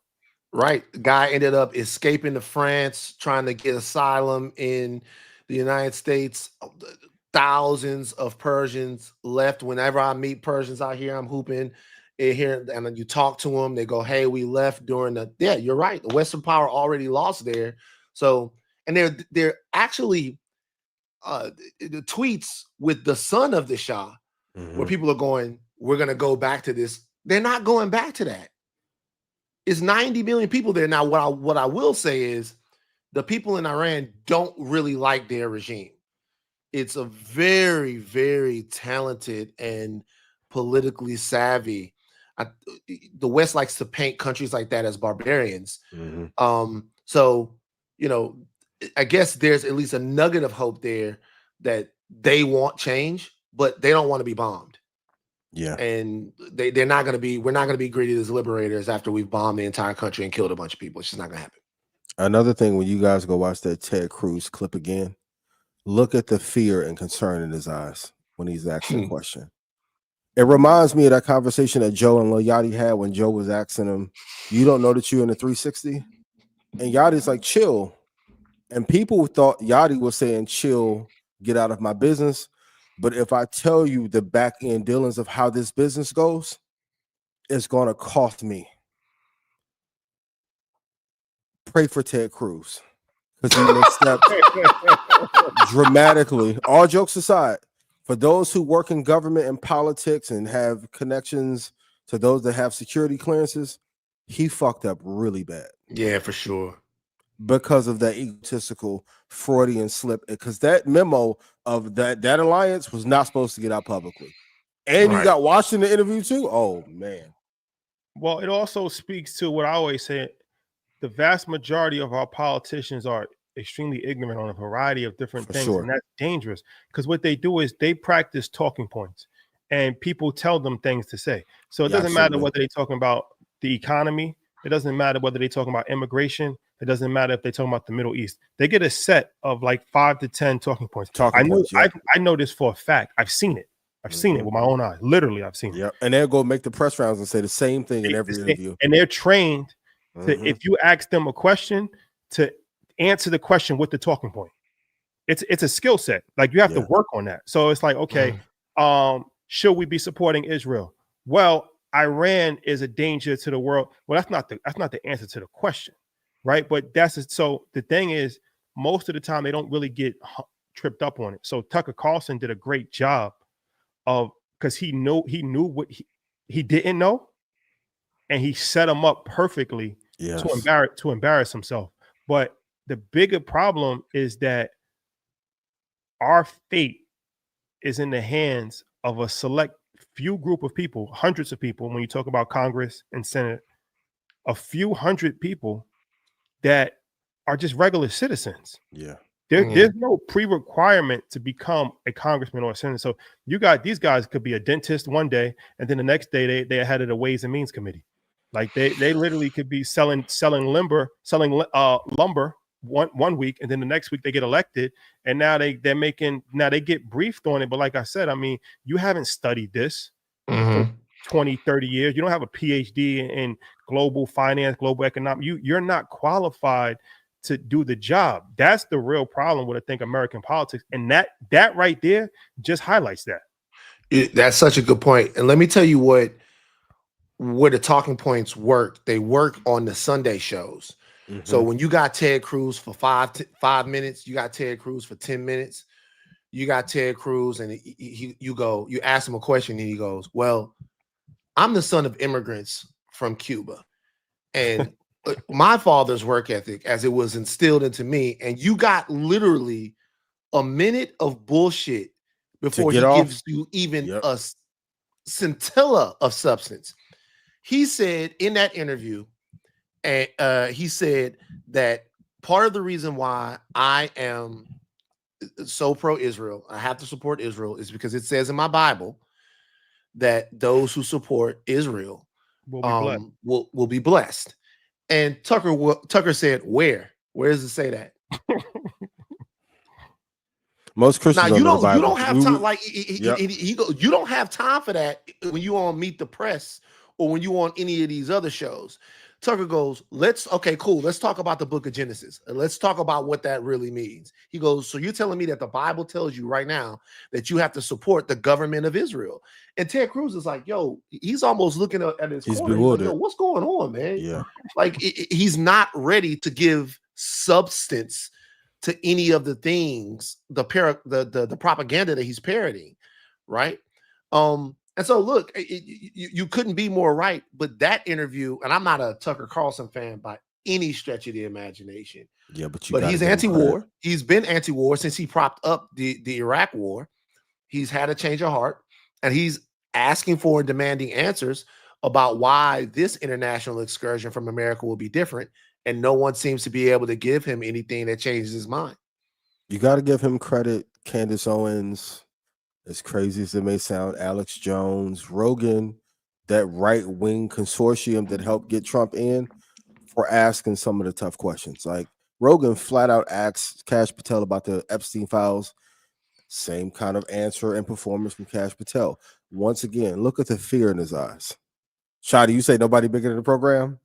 Right. The guy ended up escaping to France, trying to get asylum in the United States. Thousands of Persians left. Whenever I meet Persians out here, I'm hooping here, and then you talk to them, they go, "Hey, we left during the..." Yeah, you're right. The Western power already lost there. So, and they're actually the tweets with the son of the Shah, where people are going, "We're going to go back to this." They're not going back to that. It's 90 million people there now. What I will say is the people in Iran don't really like their regime. It's a very, very talented and politically savvy. The West likes to paint countries like that as barbarians. So, you know, I guess there's at least a nugget of hope there that they want change, but they don't want to be bombed. Yeah. And we're not going to be greeted as liberators after we've bombed the entire country and killed a bunch of people. It's just not going to happen. Another thing, when you guys go watch that Ted Cruz clip again, look at the fear and concern in his eyes when he's asking a question. It reminds me of that conversation that Joe and Lil Yachty had when Joe was asking him, "You don't know that you're in the 360?" And Yachty's like, "Chill." And people thought Yachty was saying, "Chill, get out of my business." But if I tell you the back end dealings of how this business goes, it's going to cost me. Pray for Ted Cruz, because he will step dramatically. All jokes aside, for those who work in government and politics and have connections to those that have security clearances, he fucked up really bad. Yeah, for sure. Because of that egotistical Freudian slip, because that memo of that alliance was not supposed to get out publicly. And you got watched in the interview too? Oh, man. Well, it also speaks to what I always say. The vast majority of our politicians are extremely ignorant on a variety of different things. And that's dangerous, because what they do is they practice talking points, and people tell them things to say. So it doesn't matter whether they're talking about the economy. It doesn't matter whether they're talking about immigration. It doesn't matter if they're talking about the Middle East. They get a set of like 5 to 10 talking points. I know this for a fact. I've seen it. I've seen it with my own eyes. Literally, I've seen it. Yeah, and they'll go make the press rounds and say the same thing in every interview. And they're trained to, if you ask them a question, to answer the question with the talking point. It's a skill set. Like you have to work on that. So it's like, okay, should we be supporting Israel? Well, Iran is a danger to the world. Well, that's not the answer to the question, right? But so the thing is, most of the time they don't really get tripped up on it. So Tucker Carlson did a great job of, because he knew what he didn't know, and he set him up perfectly to embarrass himself. But the bigger problem is that our fate is in the hands of a select few group of people, hundreds of people. When you talk about Congress and Senate, a few hundred people that are just regular citizens. Yeah. There's no pre-requirement to become a congressman or a senator. So these guys could be a dentist one day, and then the next day they're head of the Ways and Means Committee. Like they literally could be selling lumber one week, and then the next week they get elected, and now they get briefed on it. But like I said, I mean, you haven't studied this for 20, 30 years. You don't have a PhD in global finance, global economics. You're not qualified to do the job. That's the real problem with, I think, American politics. And that right there just highlights that. That's such a good point. And let me tell you where the talking points work. They work on the Sunday shows. So when you got Ted Cruz for 5 minutes, you got Ted Cruz for 10 minutes, you got Ted Cruz, and you ask him a question, and he goes, well, I'm the son of immigrants from Cuba, and my father's work ethic, as it was instilled into me, and you got literally a minute of bullshit before he gives you even a scintilla of substance. He said in that interview, and he said that part of the reason why I am so pro-Israel, I have to support Israel, is because it says in my Bible that those who support Israel will be blessed. And Tucker said, where does it say that? Most Christians now you don't have time. Like you don't have time for that when you on Meet the Press or when you on any of these other shows. Tucker goes, let's talk about the book of Genesis. And let's talk about what that really means. He goes, so you're telling me that the Bible tells you right now that you have to support the government of Israel. And Ted Cruz is like, yo, he's almost looking at his corner. He's like, yo, what's going on, man? Yeah. Like he's not ready to give substance to any of the things, the propaganda that he's parroting, right? And so, look, you couldn't be more right. But that interview, and I'm not a Tucker Carlson fan by any stretch of the imagination. Yeah, but he's anti-war. He's been anti-war since he propped up the Iraq war. He's had a change of heart, and he's asking for and demanding answers about why this international excursion from America will be different. And no one seems to be able to give him anything that changes his mind. You got to give him credit. Candace Owens, as crazy as it may sound, Alex Jones, Rogan, that right-wing consortium that helped get Trump in, for asking some of the tough questions. Like Rogan flat out asked Kash Patel about the Epstein files. Same kind of answer and performance from Kash Patel. Once again, look at the fear in his eyes. Shadi, you say nobody bigger than the program?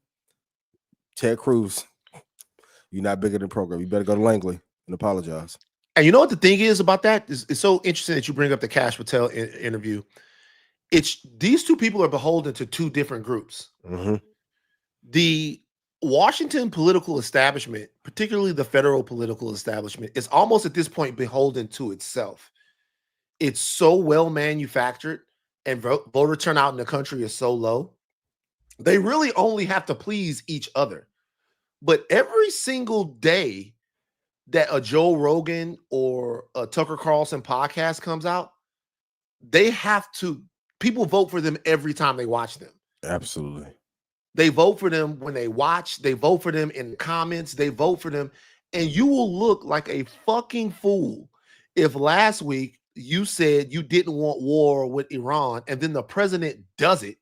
Ted Cruz, you're not bigger than the program. You better go to Langley and apologize. And you know what the thing is about that? It's so interesting that you bring up the Kash Patel interview. It's these two people are beholden to two different groups. The Washington political establishment, particularly the federal political establishment, is almost at this point beholden to itself. It's so well manufactured, and voter turnout in the country is so low. They really only have to please each other. But every single day that a Joe Rogan or a Tucker Carlson podcast comes out, people vote for them every time they watch them. Absolutely. They vote for them when they watch, they vote for them in the comments, they vote for them. And you will look like a fucking fool if last week you said you didn't want war with Iran and then the president does it.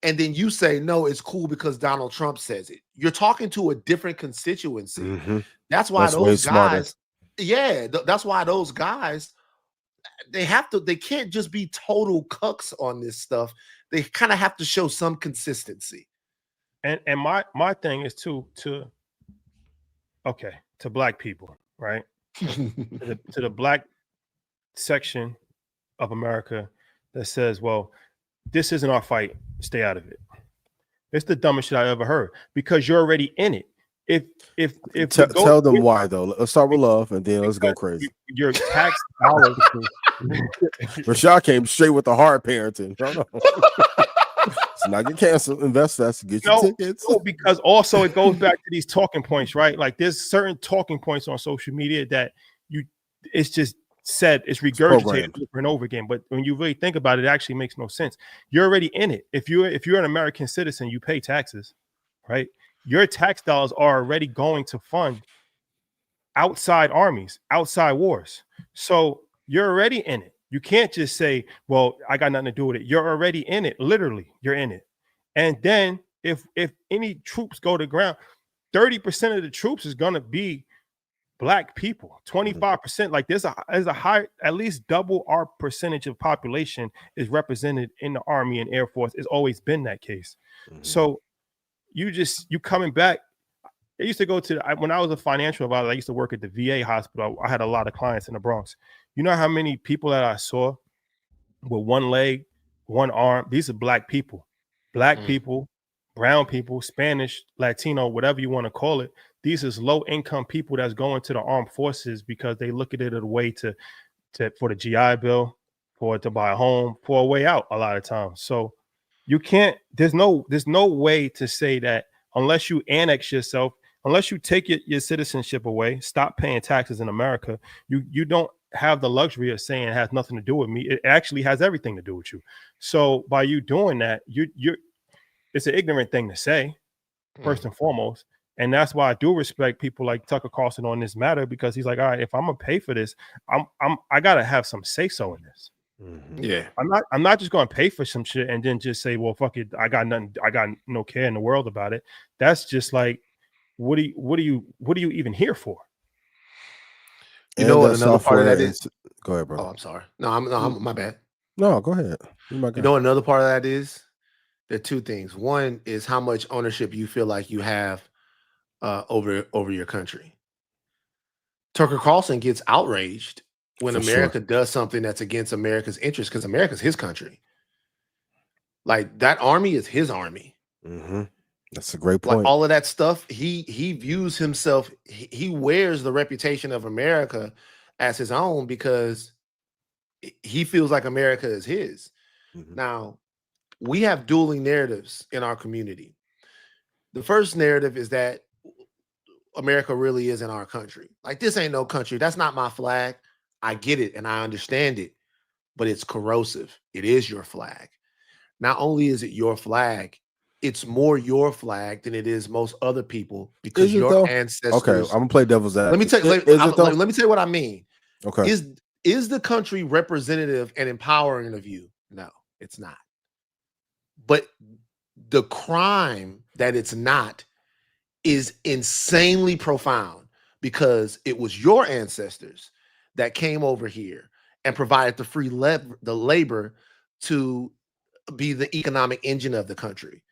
and then you say, no, it's cool because Donald Trump says it. You're talking to a different constituency. Mm-hmm. That's why those guys, smarter. that's why those guys, they can't just be total cucks on this stuff. They kind of have to show some consistency. And my thing is to black people, right? to the black section of America that says, well, this isn't our fight, stay out of it. It's the dumbest shit I ever heard, because you're already in it. If tell them why though. Let's start with love and then let's go crazy. Your tax dollars. Rashad came straight with the hard parenting. No. So now get canceled. Invest fast. Get your tickets. No, because also it goes back to these talking points, right? Like there's certain talking points on social media that it's just said, it's regurgitated over and over again. But when you really think about it, it actually makes no sense. You're already in it. If you're an American citizen, you pay taxes, right? Your tax dollars are already going to fund outside armies, outside wars. So you're already in it. You can't just say, well, I got nothing to do with it. You're already in it. Literally, you're in it. And then if any troops go to ground, 30% of the troops is going to be black people, 25%. Like there's a high, at least double our percentage of population is represented in the Army and Air Force. It's always been that case. So you coming back. I used to go when I was a financial advisor, I used to work at the VA hospital. I had a lot of clients in the Bronx. You know how many people that I saw with one leg, one arm? These are black people, people, brown people, Spanish, Latino, whatever you want to call it. These is low income people that's going to the armed forces because they look at it as a way to for the GI Bill, to buy a home, for a way out a lot of times. So you can't, there's no way to say that unless you annex yourself, unless you take your citizenship away, stop paying taxes in America, you don't have the luxury of saying it has nothing to do with me. It actually has everything to do with you. So by you doing that, it's an ignorant thing to say, first and foremost. And that's why I do respect people like Tucker Carlson on this matter, because he's like, all right, if I'm gonna pay for this, I gotta have some say so in this. Yeah, I'm not just gonna pay for some shit and then just say, well, fuck it, I got nothing, I got no care in the world about it. That's just like, what are you even here for? You know what another part of that is? Go ahead, bro. Oh, I'm sorry. No, I'm my bad. No, go ahead. You know another part of that is? There are two things. One is how much ownership you feel like you have over your country. Tucker Carlson gets outraged when America does something that's against America's interest, because America's his country. Like that army is his army. That's a great point. Like all of that stuff, he views himself, he wears the reputation of America as his own because he feels like America is his. Now, we have dueling narratives in our community. The first narrative is that America really isn't our country. Like, this ain't no country. That's not my flag. I get it and I understand it, but it's corrosive. It is your flag. Not only is it your flag, it's more your flag than it is most other people, because your ancestors. Okay, I'm gonna play devil's advocate. Let me tell you what I mean. Okay, is the country representative and empowering of you? No, it's not. But the crime that it's not is insanely profound, because it was your ancestors that came over here and provided the labor to be the economic engine of the country.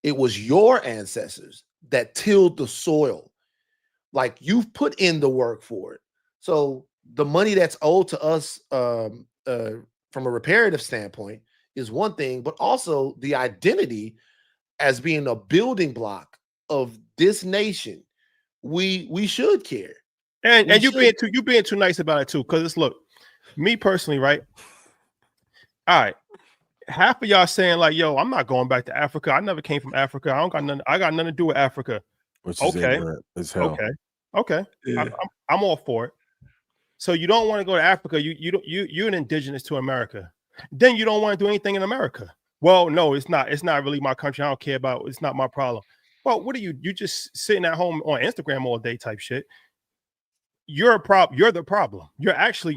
It was your ancestors that tilled the soil. Like, you've put in the work for it. So the money that's owed to us from a reparative standpoint is one thing, but also the identity as being a building block of this nation. We should care. And you being too nice about it too, because it's, look, me personally, right? All right. Half of y'all saying like, yo, I'm not going back to Africa. I never came from Africa. I got nothing to do with Africa. Which is ignorant as hell. Okay. Yeah. I'm all for it. So you don't want to go to Africa. You're an indigenous to America. Then you don't want to do anything in America. Well, no, it's not really my country. I don't care about it. It's not my problem. Well, what are you? You just sitting at home on Instagram all day type shit. You're a problem. You're the problem. You're actually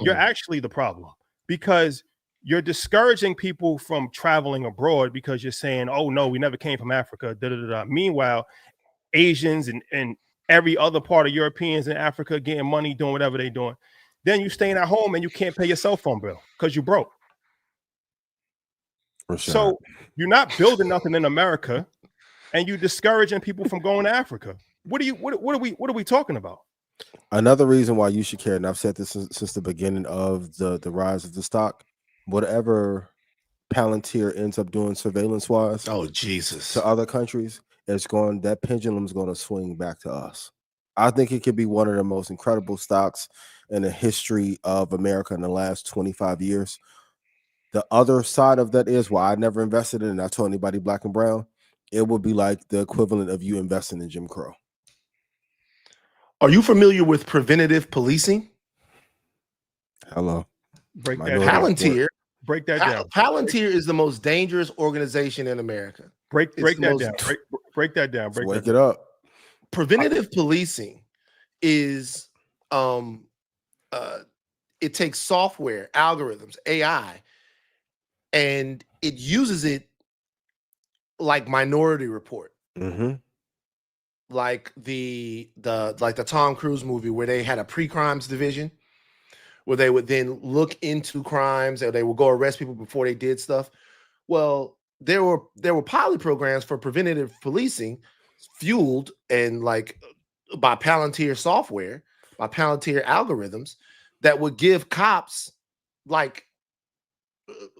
the problem, because you're discouraging people from traveling abroad because you're saying, oh no, we never came from Africa. Da, da, da, da. Meanwhile, Asians and every other part of Europeans in Africa getting money, doing whatever they're doing. Then you staying at home and you can't pay your cell phone bill because you broke. So you're not building nothing in America, and you discouraging people from going to Africa. What are we talking about? Another reason why you should care, and I've said this since the beginning of the rise of the stock, whatever Palantir ends up doing surveillance wise, oh Jesus, to other countries, that pendulum's going to swing back to us. I think it could be one of the most incredible stocks in the history of America in the last 25 years. The other side of that is why I never invested in it, and I told anybody black and brown, it would be like the equivalent of you investing in Jim Crow. Are you familiar with preventative policing? Hello. Break that Palantir. Break that down. Palantir is the most dangerous organization in America. Break that down. Break that down. Wake it up. Preventative policing is it takes software, algorithms, AI, and it uses it like Minority Report. Mm-hmm. Like the Tom Cruise movie where they had a pre-crimes division where they would then look into crimes or they would go arrest people before they did stuff. Well, there were pilot programs for preventative policing fueled and like by Palantir software, by Palantir algorithms that would give cops like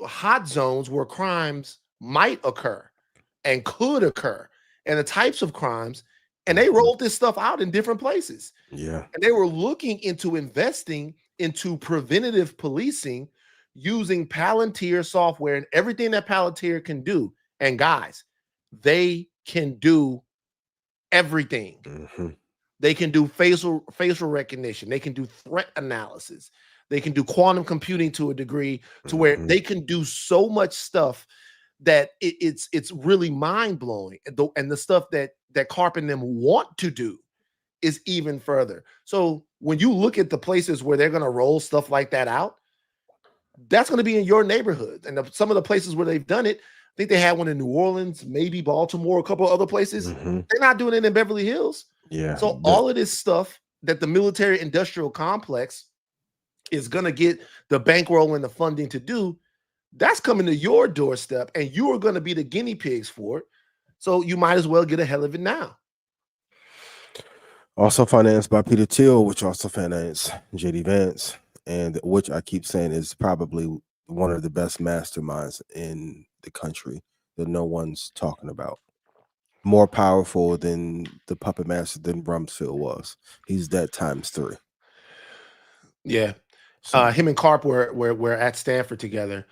hot zones where crimes might occur and could occur and the types of crimes. And they rolled this stuff out in different places. Yeah. And they were looking into investing into preventative policing using Palantir software and everything that Palantir can do. And guys, they can do everything. Mm-hmm. They can do facial recognition. They can do threat analysis. They can do quantum computing to a degree to where they can do so much stuff that it's really mind-blowing. And the stuff that Karp and them want to do is even further. So when you look at the places where they're going to roll stuff like that out, that's going to be in your neighborhood. And some of the places where they've done it, I think they had one in New Orleans, maybe Baltimore, a couple of other places. Mm-hmm. They're not doing it in Beverly Hills. Yeah. So all of this stuff that the military industrial complex is going to get the bankroll and the funding to do, that's coming to your doorstep, and you are going to be the guinea pigs for it. So you might as well get a hell of it now. Also financed by Peter Thiel, which also financed JD Vance, and which I keep saying is probably one of the best masterminds in the country that no one's talking about. More powerful than the puppet master than Rumsfeld was. He's that times 3. Yeah. So, him and Karp were at Stanford together.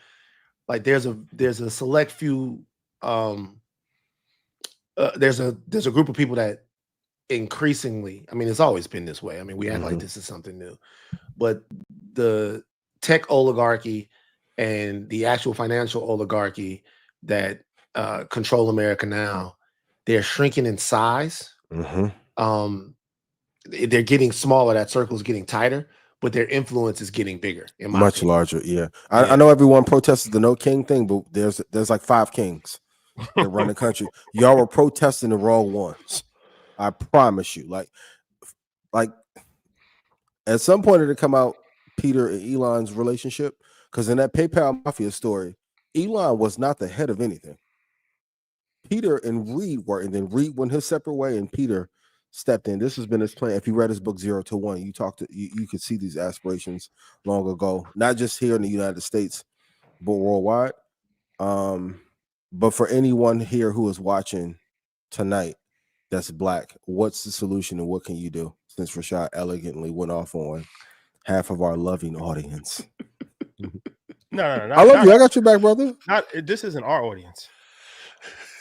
Like there's a select few there's a group of people that increasingly, I mean, it's always been this way. I mean, we act like this is something new, but the tech oligarchy and the actual financial oligarchy that control America now, they're shrinking in size. Mm-hmm. They're getting smaller. That circle is getting tighter, but their influence is getting bigger. Much larger. Yeah. I know everyone protested the no king thing, but there's like 5 kings that run the country. Y'all were protesting the wrong ones. I promise you. Like at some point it'll come out Peter and Elon's relationship, because in that PayPal Mafia story, Elon was not the head of anything. Peter and Reed were, and then Reed went his separate way, and Peter stepped in. This has been his plan. If you read his book 0 to 1, you could see these aspirations long ago, not just here in the United States, but worldwide. But for anyone here who is watching tonight that's black, what's the solution and what can you do? Since Rashad elegantly went off on half of our loving audience. No, I love you. I got your back, brother. This isn't our audience.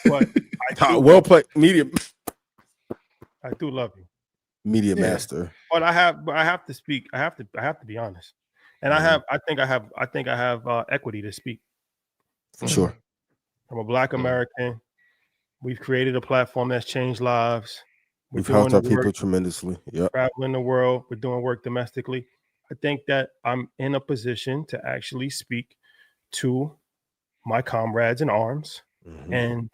But well played, media. I do love you, media master. But I have to speak. I have to be honest, and I think I have equity to speak. For sure. I'm a Black American. We've created a platform that's changed lives. We've helped our people tremendously. Yeah, traveling the world. We're doing work domestically. I think that I'm in a position to actually speak to my comrades in arms. And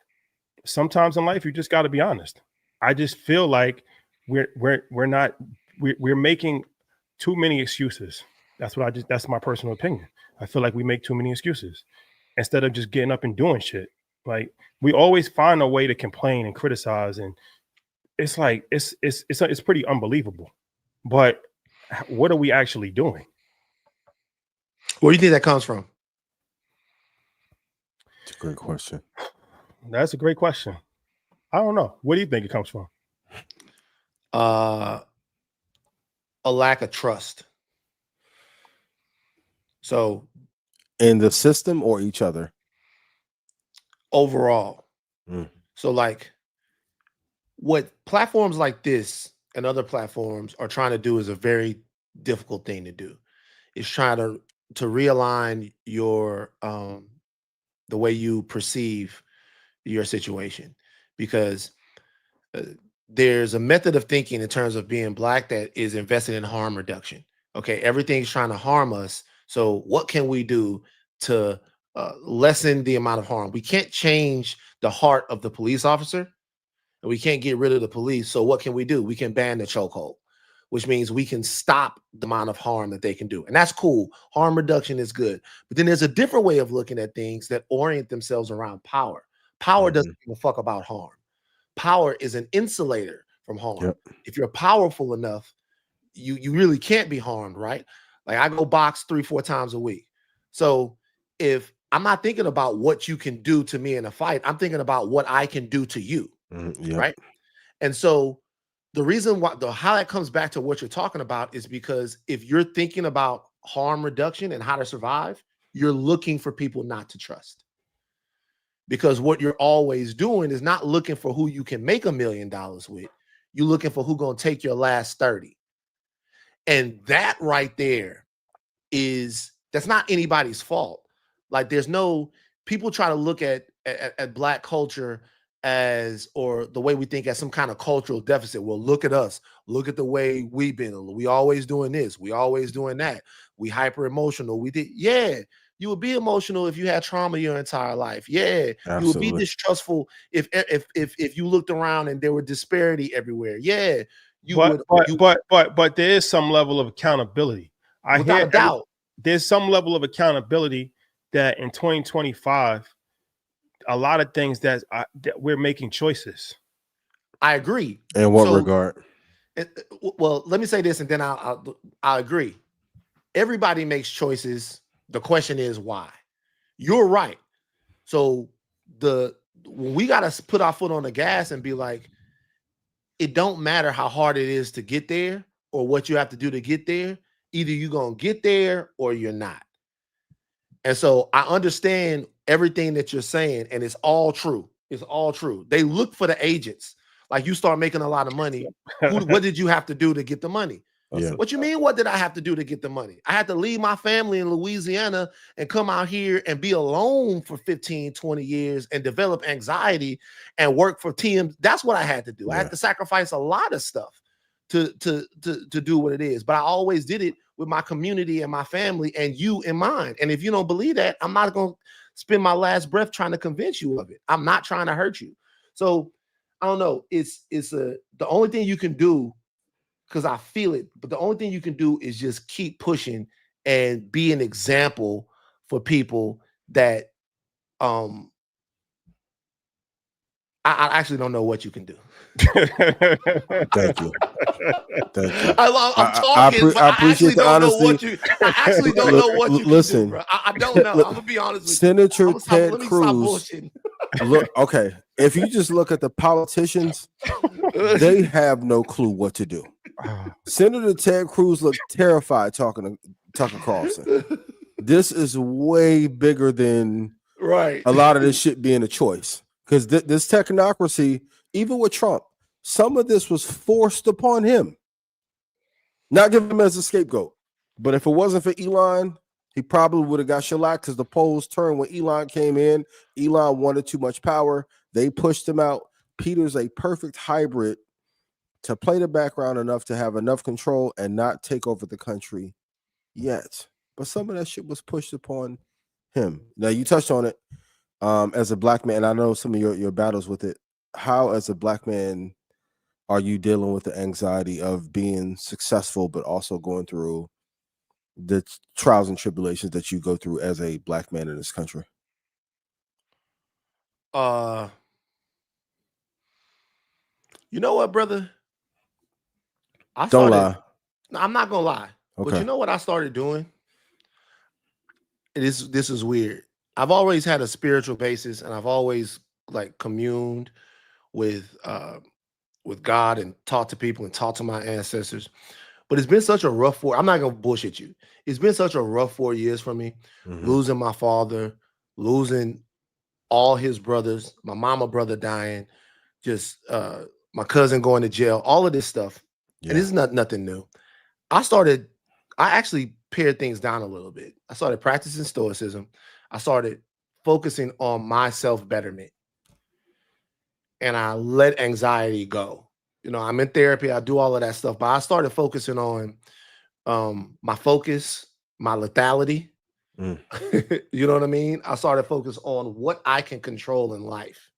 sometimes in life, you just got to be honest. I just feel like we're making too many excuses. That's my personal opinion. I feel like we make too many excuses instead of just getting up and doing shit. Like, we always find a way to complain and criticize, and it's like it's pretty unbelievable. But what are we actually doing? Where do you think that comes from? It's a great question. That's a great question. I don't know. Where do you think it comes from? A lack of trust. So, in the system or each other? Overall. So, like, what platforms like this and other platforms are trying to do is a very difficult thing to do. It's trying to realign your the way you perceive your situation, because there's a method of thinking in terms of being Black that is invested in harm reduction. Okay, everything's trying to harm us. So what can we do to lessen the amount of harm? We can't change the heart of the police officer, and we can't get rid of the police. So what can we do? We can ban the chokehold, which means we can stop the amount of harm that they can do. And that's cool. Harm reduction is good. But then there's a different way of looking at things that orient themselves around power. Power doesn't give a fuck about harm. Power is an insulator from harm. If you're powerful enough, you really can't be harmed, right? Like, I go box 3-4 times a week. So if I'm not thinking about what you can do to me in a fight, I'm thinking about what I can do to you, right? And so the reason why, how that comes back to what you're talking about is because if you're thinking about harm reduction and how to survive, you're looking for people not to trust. Because what you're always doing is not looking for who you can make $1 million with. You're looking for who's going to take your last 30. And that right there that's not anybody's fault. Like, there's no, people try to look at Black culture as, or the way we think, as some kind of cultural deficit. Well, look at us. Look at the way we've been. We always doing this. We always doing that. We hyper emotional. We did. Yeah. You would be emotional if you had trauma your entire life. Yeah. Absolutely. You would be distrustful if you looked around and there were disparity everywhere. Yeah. But there is some level of accountability. Without a doubt. There's some level of accountability that in 2025, a lot of things that we're making choices. I agree. In what regard? Well, let me say this, and then I'll agree. Everybody makes choices. The question is why. You're right. So when we got to put our foot on the gas and be like, it don't matter how hard it is to get there or what you have to do to get there. Either you're going to get there or you're not. And so I understand everything that you're saying, and it's all true. It's all true. They look for the agents. Like, you start making a lot of money. What did you have to do to get the money? What you mean, what did I have to do to get the money? I had to leave my family in Louisiana and come out here and be alone for 15, 20 years and develop anxiety and work for TM. That's what I had to do. I had to sacrifice a lot of stuff to do what it is. But I always did it with my community and my family and you in mind. And if you don't believe that, I'm not going to spend my last breath trying to convince you of it. I'm not trying to hurt you. So I don't know. The only thing you can do, because I feel it, but the only thing you can do is just keep pushing and be an example for people that I actually don't know what you can do. Thank you. I'm talking, but I actually don't know what you. I actually don't know what you can do, bro. I don't know. I'm gonna be honest with you. Senator Ted Cruz. Look, okay. If you just look at the politicians, they have no clue what to do. Senator Ted Cruz looked terrified talking to Tucker Carlson. This is way bigger than a lot of this shit being a choice. Because this technocracy, even with Trump, some of this was forced upon him. Not give him as a scapegoat. But if it wasn't for Elon, he probably would have got shellacked, because the polls turned when Elon came in. Elon wanted too much power. They pushed him out. Peter's a perfect hybrid to play the background enough to have enough control and not take over the country yet. But some of that shit was pushed upon him. Now you touched on it as a black man. I know some of your battles with it. How, as a black man, are you dealing with the anxiety of being successful, but also going through the trials and tribulations that you go through as a black man in this country? You know what, brother? Don't lie. I'm not gonna lie. Okay. But you know what I started doing? This is weird. I've always had a spiritual basis, and I've always like communed with God and talked to people and talked to my ancestors. But it's been such a rough I'm not gonna bullshit you. It's been such a rough 4 years for me, losing my father, losing all his brothers, my mama brother dying, just my cousin going to jail, all of this stuff. Yeah. And this is nothing new. I actually pared things down a little bit. I started practicing stoicism. I started focusing on my self-betterment. And I let anxiety go. You know, I'm in therapy. I do all of that stuff. But I started focusing on my focus, my lethality. You know what I mean? I started focus on what I can control in life.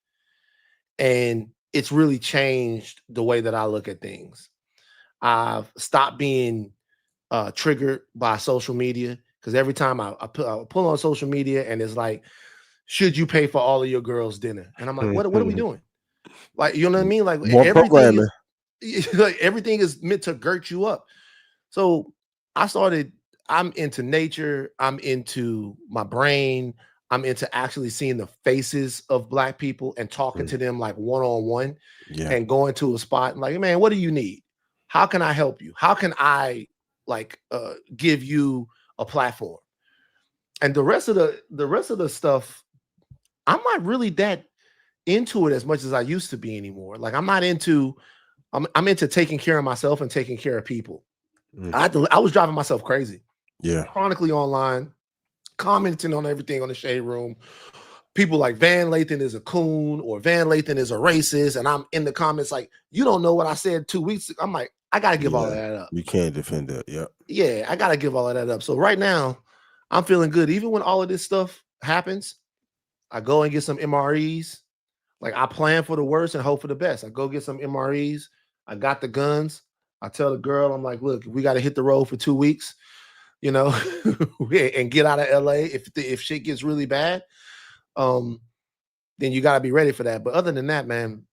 And it's really changed the way that I look at things. I've stopped being triggered by social media, because every time I pull on social media and it's like, should you pay for all of your girls' dinner? And I'm like, what are we doing? Like, you know what I mean? Like, everything is meant to girt you up. So I'm into nature. I'm into my brain. I'm into actually seeing the faces of Black people and talking to them like one-on-one, and going to a spot and like, man, what do you need? How can I help you? How can I give you a platform? And the rest of the stuff, I'm not really that into it as much as I used to be anymore. Like, I'm into taking care of myself and taking care of people. I was driving myself crazy. Yeah. Chronically online, commenting on everything on the Shade Room. People like Van Lathan is a coon or Van Lathan is a racist. And I'm in the comments like, you don't know what I said 2 weeks ago. I'm like, I got to give all of that up. You can't defend it. Yeah. Yeah, I got to give all of that up. So right now, I'm feeling good. Even when all of this stuff happens, I go and get some MREs. Like, I plan for the worst and hope for the best. I go get some MREs. I got the guns. I tell the girl, I'm like, look, we got to hit the road for 2 weeks, you know, and get out of LA. If shit gets really bad, then you got to be ready for that. But other than that, man,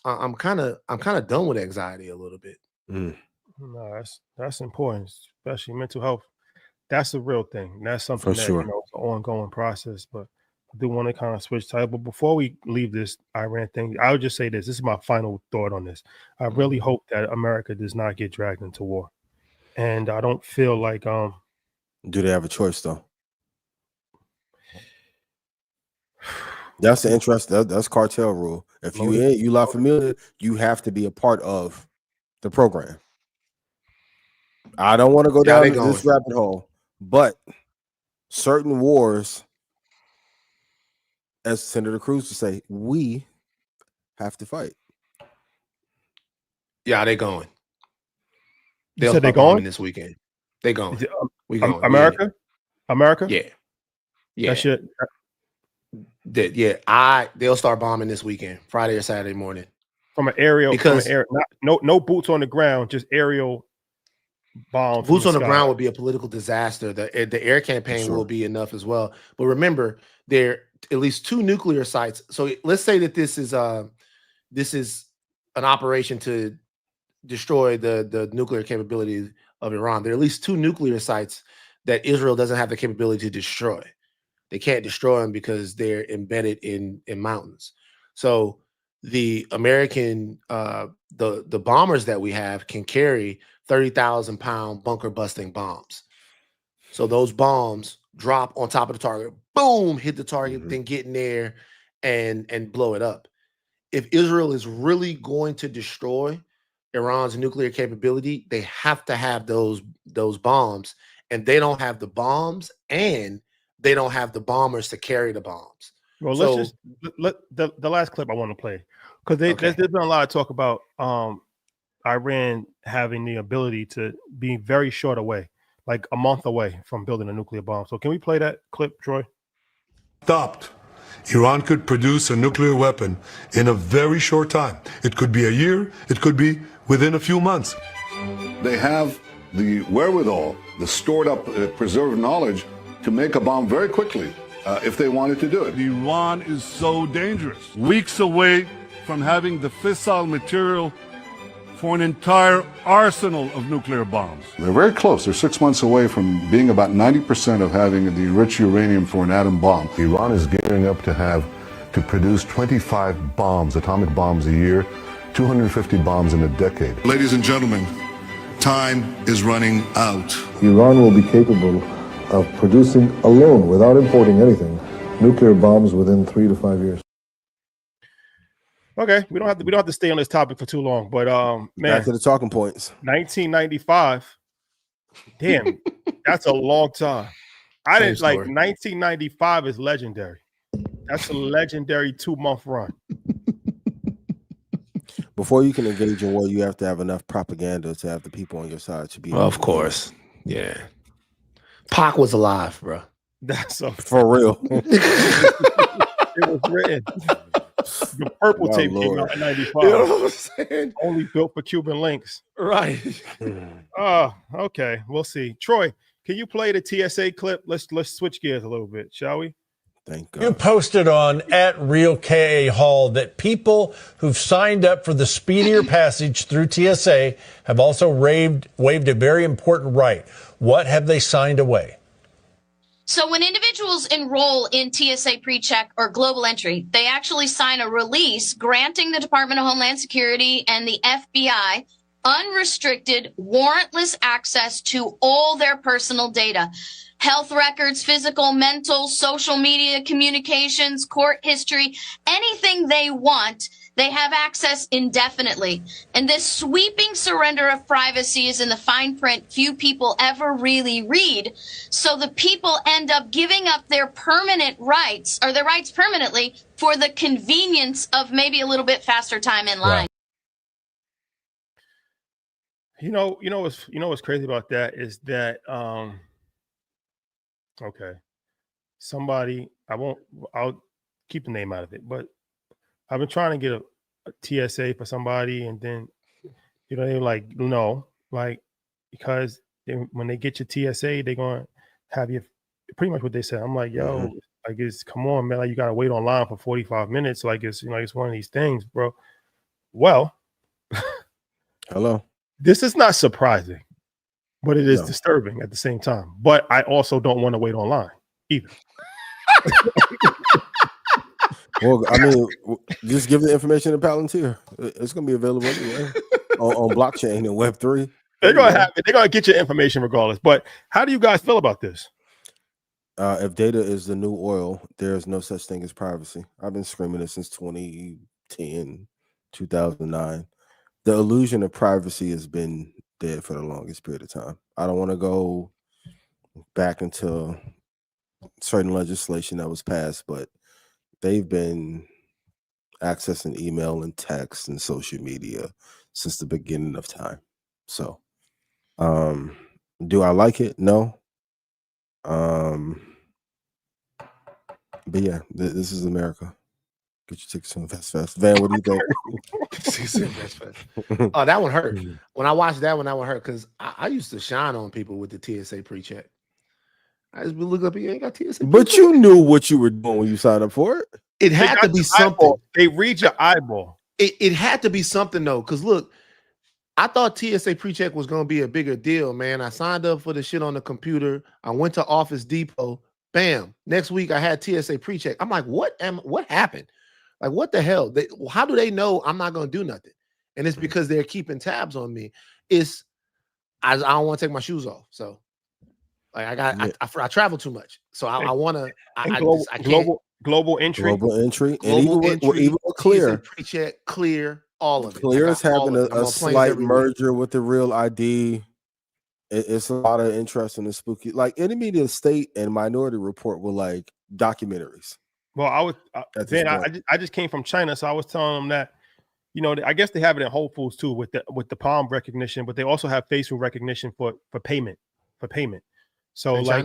I'm kind of done with anxiety a little bit. No, that's important, especially mental health. That's a real thing. That's something that, you know, it's an ongoing process. But I do want to kind of switch type. But before we leave this Iran thing, I would just say this. This is my final thought on this. I really hope that America does not get dragged into war. And I don't feel like do they have a choice though? That's the interest. That's cartel rule. If you La Familia, you have to be a part of the program. I don't want to go down this rabbit hole, but certain wars, as Senator Cruz would say, we have to fight. Yeah, they going. You said they going this weekend. They going. We going. America? America? Yeah. Yeah. That shit. They'll start bombing this weekend, Friday or Saturday morning. From an aerial, no boots on the ground, just aerial bombs. Boots on the ground would be a political disaster. The air campaign will be enough as well. But remember, there are at least 2 nuclear sites. So let's say that this is an operation to destroy the nuclear capability of Iran. There are at least 2 nuclear sites that Israel doesn't have the capability to destroy. They can't destroy them because they're embedded in mountains. So the American the bombers that we have can carry 30,000-pound bunker busting bombs. So those bombs drop on top of the target, boom, hit the target, then get in there and blow it up. If Israel is really going to destroy Iran's nuclear capability, they have to have those bombs, and they don't have the bombs, and they don't have the bombers to carry the bombs. Well, let's let the last clip I want to play, because there's been a lot of talk about Iran having the ability to be very short away, like a month away from building a nuclear bomb. So can we play that clip, Troy? stopped, Iran could produce a nuclear weapon in a very short time. It could be a year, it could be within a few months. They have the wherewithal, the stored up, preserved knowledge to make a bomb very quickly if they wanted to do it. Iran is so dangerous. Weeks away from having the fissile material for an entire arsenal of nuclear bombs. They're very close. They're 6 months away from being about 90% of having the enriched uranium for an atom bomb. Iran is gearing up to produce 25 bombs, atomic bombs a year, 250 bombs in a decade. Ladies and gentlemen, time is running out. Iran will be capable of producing alone, without importing anything, nuclear bombs within 3 to 5 years. Okay, we don't have to stay on this topic for too long, but man, back to the talking points. 1995. Damn, that's a long time. I didn't like 1995 is legendary. That's a legendary 2-month run. Before you can engage in war, you have to have enough propaganda to have the people on your side to be. Of course, yeah. Pac was alive, bro. That's for real. It was written. The purple tape came out in 95. You know what I'm saying? Only built for Cuban links. Right. Oh, okay. We'll see. Troy, can you play the TSA clip? Let's switch gears a little bit, shall we? Thank God. You posted on @RealKAHall that people who've signed up for the speedier passage through TSA have also waived a very important right. What have they signed away? So when individuals enroll in TSA PreCheck or Global Entry, they actually sign a release granting the Department of Homeland Security and the FBI unrestricted, warrantless access to all their personal data. Health records, physical, mental, social media, communications, court history, anything they want, they have access indefinitely. And this sweeping surrender of privacy is in the fine print few people ever really read. So the people end up giving up their permanent rights, or their rights permanently, for the convenience of maybe a little bit faster time in line. Right. You know what's crazy about that is that okay, somebody, I'll keep the name out of it, but I've been trying to get a TSA for somebody, and then they're like, no, like, because when they get your TSA, they're gonna have you, pretty much what they said. I'm like, yo, I guess, come on, man, like, you gotta wait online for 45 minutes. Like, it's it's one of these things, bro. Well, hello. This is not surprising, but it is disturbing at the same time. But I also don't want to wait online either. Well, I mean, just give the information to Palantir. It's going to be available anyway on blockchain and Web3. They're going to have it. They're going to get your information regardless. But how do you guys feel about this? If data is the new oil, there is no such thing as privacy. I've been screaming it since 2010, 2009. The illusion of privacy has been dead for the longest period of time. I don't want to go back into certain legislation that was passed, but they've been accessing email and text and social media since the beginning of time. So, do I like it? No. But yeah, this is America. Get your tickets on Invest Fest. Van, what do you think? Oh, that one hurt. When I watched that one hurt, because I used to shine on people with the TSA PreCheck. I just look up, you ain't got TSA PreCheck. But you knew what you were doing when you signed up for it. It had to be something. Eyeball. They read your eyeball. It had to be something, though, because look, I thought TSA PreCheck was going to be a bigger deal, man. I signed up for the shit on the computer. I went to Office Depot. Bam. Next week, I had TSA PreCheck. I'm like, what happened? Like, what the hell? How do they know I'm not going to do nothing? And it's because they're keeping tabs on me. I don't want to take my shoes off. So, like, I travel too much. So I want to. Global entry. Global entry. And even Clear. PreCheck, Clear, all of it. Clear is having a slight merger with the Real ID. It's a lot of interest in the spooky. Like, Enemy of the State and Minority Report were like documentaries. Well, I just came from China, so I was telling them that, I guess they have it at Whole Foods too with the palm recognition, but they also have facial recognition for payment. So in like,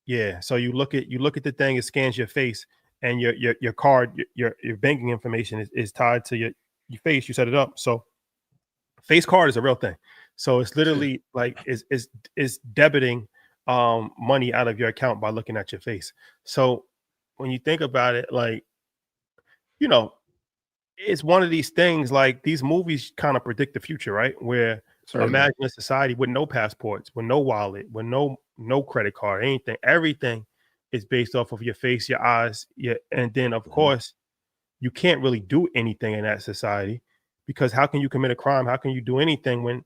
China? So you look at the thing, it scans your face, and your card, your banking information is tied to your face. You set it up. So face card is a real thing. So it's literally like is debiting money out of your account by looking at your face. So when you think about it, like, you know, it's one of these things, like these movies kind of predict the future, right? Where imagine a society with no passports, with no wallet, with no credit card, anything. Everything is based off of your face, your eyes, and then of course you can't really do anything in that society, because how can you commit a crime? How can you do anything when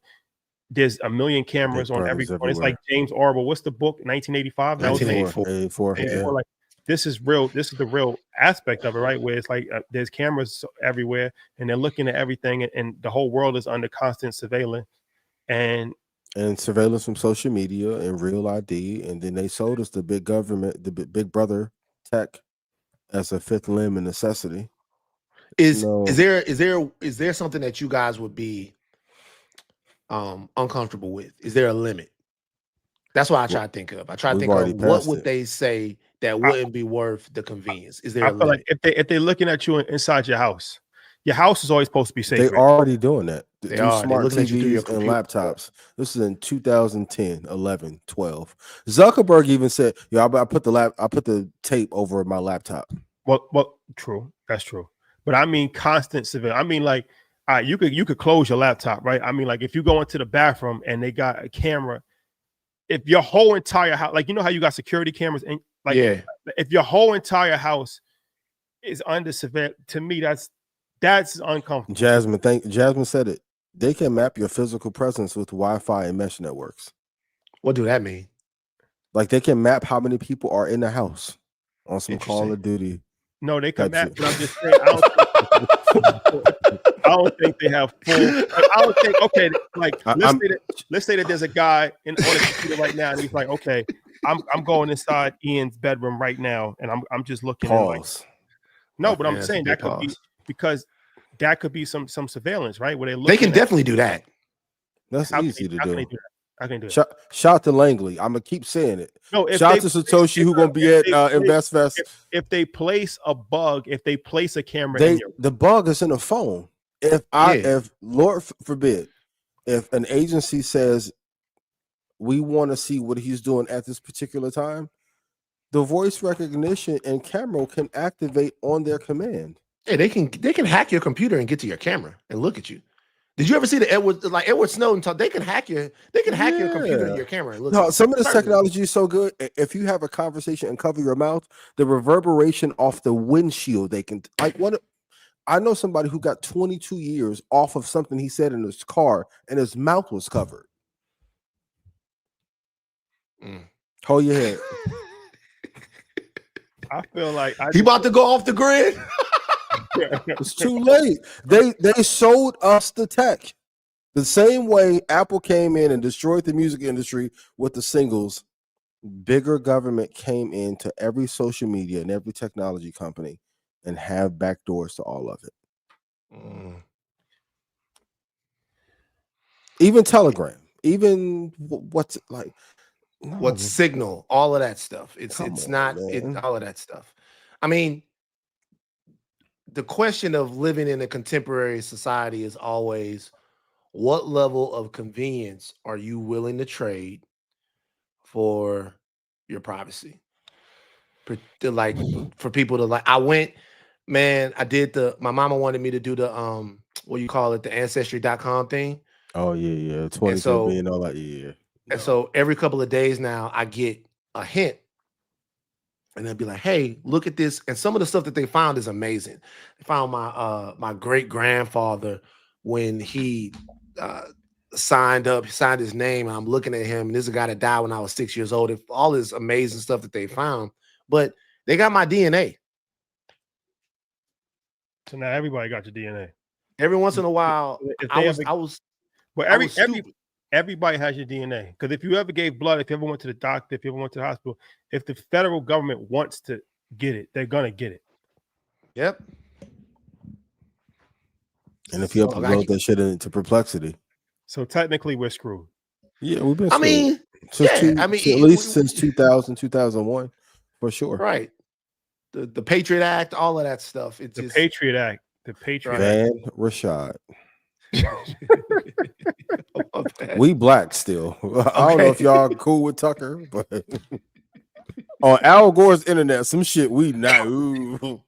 there's a million cameras on every corner? It's like James Orwell. What's the book? 1985. 1984. Yeah. Like, this is real. This is the real aspect of it, right? Where it's like there's cameras everywhere, and they're looking at everything, and the whole world is under constant surveillance, and surveillance from social media and real ID, and then they sold us the big government, the big brother tech, as a fifth limb and necessity. Is there something that you guys would be uncomfortable with? Is there a limit? That's what I try to think of. I try to think of what would they say that wouldn't be worth the convenience. Is there a limit? Like if they're looking at you inside your house is always supposed to be safe. They're already doing that. They are smart TVs and laptops. This is in 2010, 11, 12. Zuckerberg even said, "Yo, I put the tape over my laptop." Well, true. That's true. But I mean, constant surveillance. I mean, like, all right, you could close your laptop, right? I mean, like, if you go into the bathroom and they got a camera, if your whole entire house, like, you know how you got security cameras, and like, if your whole entire house is under surveillance, to me, that's uncomfortable. Jasmine said it. They can map your physical presence with Wi-Fi and mesh networks. What do that mean? Like, they can map how many people are in the house on some Call of Duty. No, they can map. But I'm just saying, I don't think they have full. Like, I don't think. Okay, like let's say that there's a guy on the computer right now, and he's like, okay, I'm going inside Ian's bedroom right now, and I'm just looking. Pause. No, but I'm saying that could be, because that could be some surveillance, right? Where they can definitely do that. That's easy to do. I can do it. Shout to Langley. I'm gonna keep saying it. No, shout to Satoshi, who gonna be at InvestFest. If they place a bug, if they place a camera, the bug is in the phone. If Lord forbid, if an agency says we want to see what he's doing at this particular time, the voice recognition and camera can activate on their command. Yeah, they can hack your computer and get to your camera and look at you. Did you ever see the Edward Snowden talk? They can hack your computer and your camera. And look some of this technology is so good. If you have a conversation and cover your mouth, the reverberation off the windshield, they can I know somebody who got 22 years off of something he said in his car, and his mouth was covered. Hold your head. I feel like he about to go off the grid. It's too late. They sold us the tech the same way Apple came in and destroyed the music industry with the singles. Bigger government came into every social media and every technology company and have backdoors to all of it. Even Telegram, even what's Signal, all of that stuff. It's all of that stuff. I mean, the question of living in a contemporary society is always, what level of convenience are you willing to trade for your privacy? For people to my mama wanted me to do the the ancestry.com thing. Oh yeah. 20 and all that. Yeah. And so every couple of days now I get a hint. And they'll be like, hey, look at this. And some of the stuff that they found is amazing. They found my great-grandfather when he signed his name. And I'm looking at him, and this is a guy that died when I was 6 years old. All this amazing stuff that they found. But they got my DNA. So now everybody got your DNA. Every once in a while, everybody has your DNA. Because if you ever gave blood, if you ever went to the doctor, if you ever went to the hospital, if the federal government wants to get it, they're gonna get it. Yep. And if you upload that shit into Perplexity, so technically we're screwed. Yeah, we've been. Screwed. At least since 2000, 2001, for sure. Right. the Patriot Act, all of that stuff. It's the Patriot Act. The Patriot Van Act. Rashad. We black still. I don't know if y'all cool with Tucker, but on Al Gore's internet, some shit we not. Ooh.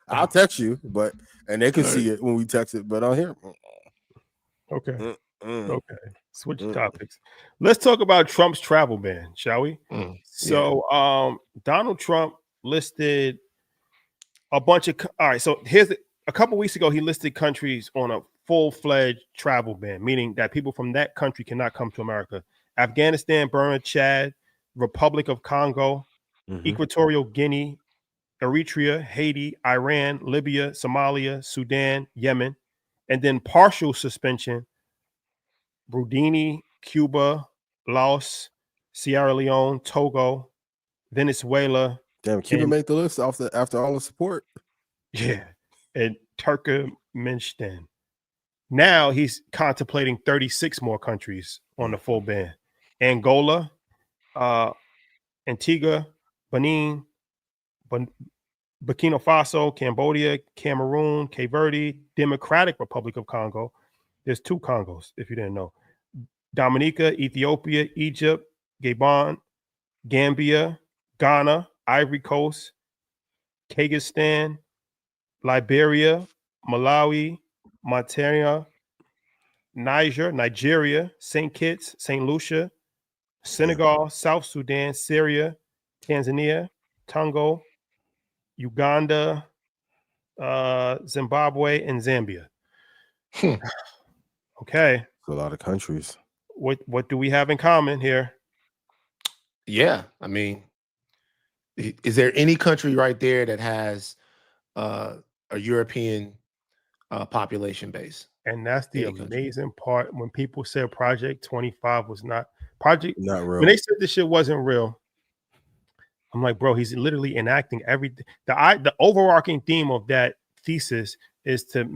I'll text you, and they can see it when we text it, but on here. Okay. Okay. Switch topics. Let's talk about Trump's travel ban, shall we? So Donald Trump listed a bunch of all right. So here's a couple weeks ago, he listed countries on a full-fledged travel ban, meaning that people from that country cannot come to America. Afghanistan, Burma, Chad, Republic of Congo, Equatorial Guinea, Eritrea, Haiti, Iran, Libya, Somalia, Sudan, Yemen, and then partial suspension, Brunei, Cuba, Laos, Sierra Leone, Togo, Venezuela. Damn, Cuba made the list after all the support. Yeah, and Turkmenistan. Now he's contemplating 36 more countries on the full ban. Angola, Antigua, Benin, Burkina Faso, Cambodia, Cameroon, Cape Verde, Democratic Republic of Congo. There's 2 Congos, if you didn't know. Dominica, Ethiopia, Egypt, Gabon, Gambia, Ghana, Ivory Coast, Kyrgyzstan, Liberia, Malawi, Mauritania, Nigeria, St. Kitts, St. Lucia, Senegal, South Sudan, Syria, Tanzania, Togo, Uganda, Zimbabwe, and Zambia. Okay. A lot of countries. What do we have in common here? Yeah, I mean, is there any country right there that has a European population base? And that's the Any country. amazing part. When people said Project 25 was not real. When they said this shit wasn't real, I'm like, bro, he's literally enacting everything. The overarching theme of that thesis is to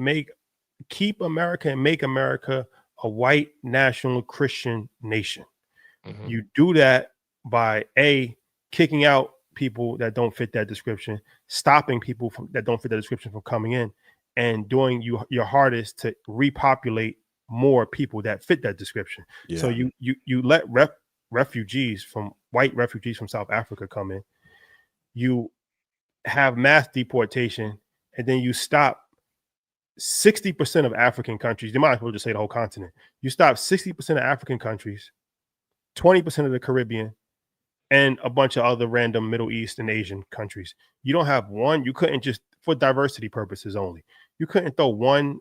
keep America and make America a white national Christian nation. You do that by kicking out people that don't fit that description, stopping people that don't fit that description from coming in, and doing your hardest to repopulate more people that fit that description. Yeah. So you let white refugees from South Africa come in, you have mass deportation, and then you stop 60% of African countries. You might as well just say the whole continent. You stop 60% of African countries, 20% of the Caribbean, and a bunch of other random Middle East and Asian countries. You don't have one. You couldn't just, for diversity purposes only, you couldn't throw one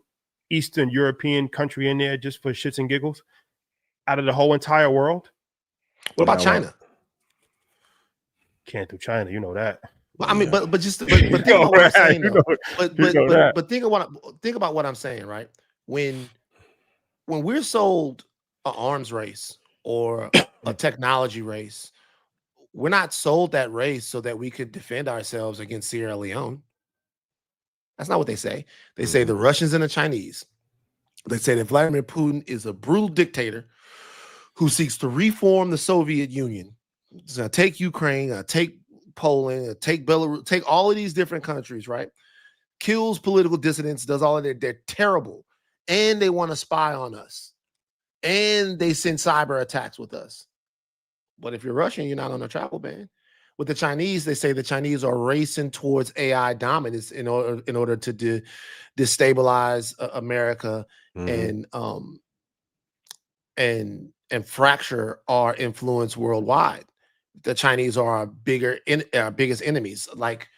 Eastern European country in there just for shits and giggles out of the whole entire world. What about China? Can't do China, you know that. Well, I mean, but think about what I'm saying, though. But think about what I'm saying, right? When we're sold an arms race or a technology race, we're not sold that race so that we could defend ourselves against Sierra Leone. That's not what they say. They say the Russians and the Chinese. They say that Vladimir Putin is a brutal dictator who seeks to reform the Soviet Union. He's going to take Ukraine, take Poland, take Belarus, take all of these different countries, right? Kills political dissidents, does all of that. They're terrible. And they want to spy on us. And they send cyber attacks with us. But if you're Russian, you're not on a travel ban. With the Chinese, they say the Chinese are racing towards AI dominance in order to destabilize America and fracture our influence worldwide. The Chinese are our biggest enemies. Like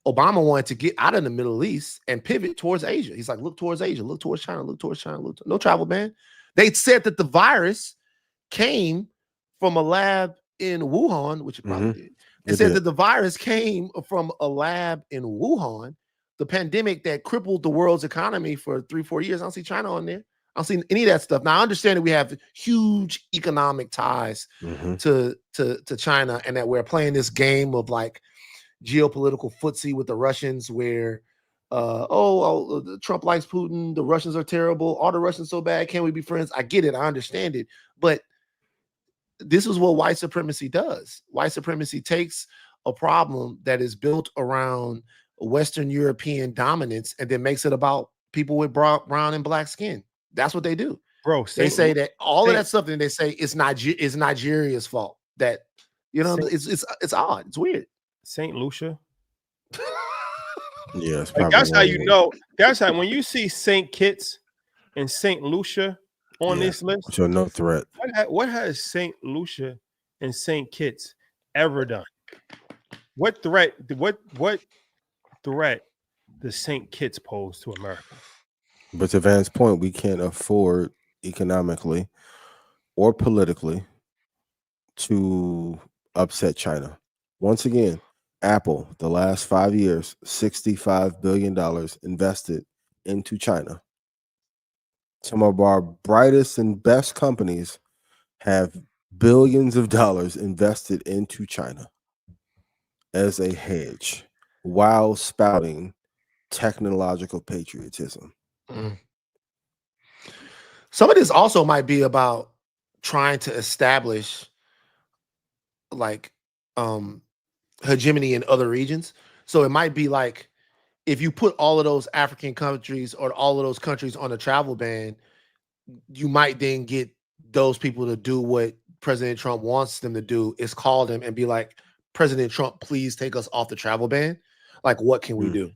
Obama wanted to get out of the Middle East and pivot towards Asia. He's like, look towards Asia, look towards China, look towards China. No travel ban. They said that the virus came from a lab in Wuhan, which it probably did. They said that the virus came from a lab in Wuhan, the pandemic that crippled the world's economy for 3-4 years. I don't see China on there. I don't see any of that stuff. Now, I understand that we have huge economic ties to China and that we're playing this game of like geopolitical footsie with the Russians where, Trump likes Putin. The Russians are terrible. All the Russians so bad. Can't we be friends? I get it. I understand it. But this is what white supremacy does. White supremacy takes a problem that is built around Western European dominance and then makes it about people with brown and black skin. That's what they do. Bro, They say that all of that stuff, and they say it's Nigeria's fault. That it's odd. It's weird. Saint Lucia. Yeah, it's like, that's how you know. That's how when you see Saint Kitts and Saint Lucia on this list. So no threat. What has Saint Lucia and Saint Kitts ever done? What threat? What threat does Saint Kitts pose to America? But to Van's point, we can't afford economically or politically to upset China. Once again, Apple, the last 5 years, $65 billion invested into China. Some of our brightest and best companies have billions of dollars invested into China as a hedge while spouting technological patriotism. Some of this also might be about trying to establish like hegemony in other regions. So it might be like if you put all of those African countries or all of those countries on a travel ban, you might then get those people to do what President Trump wants them to do, is call them and be like, President Trump, please take us off the travel ban. Like, what can we do?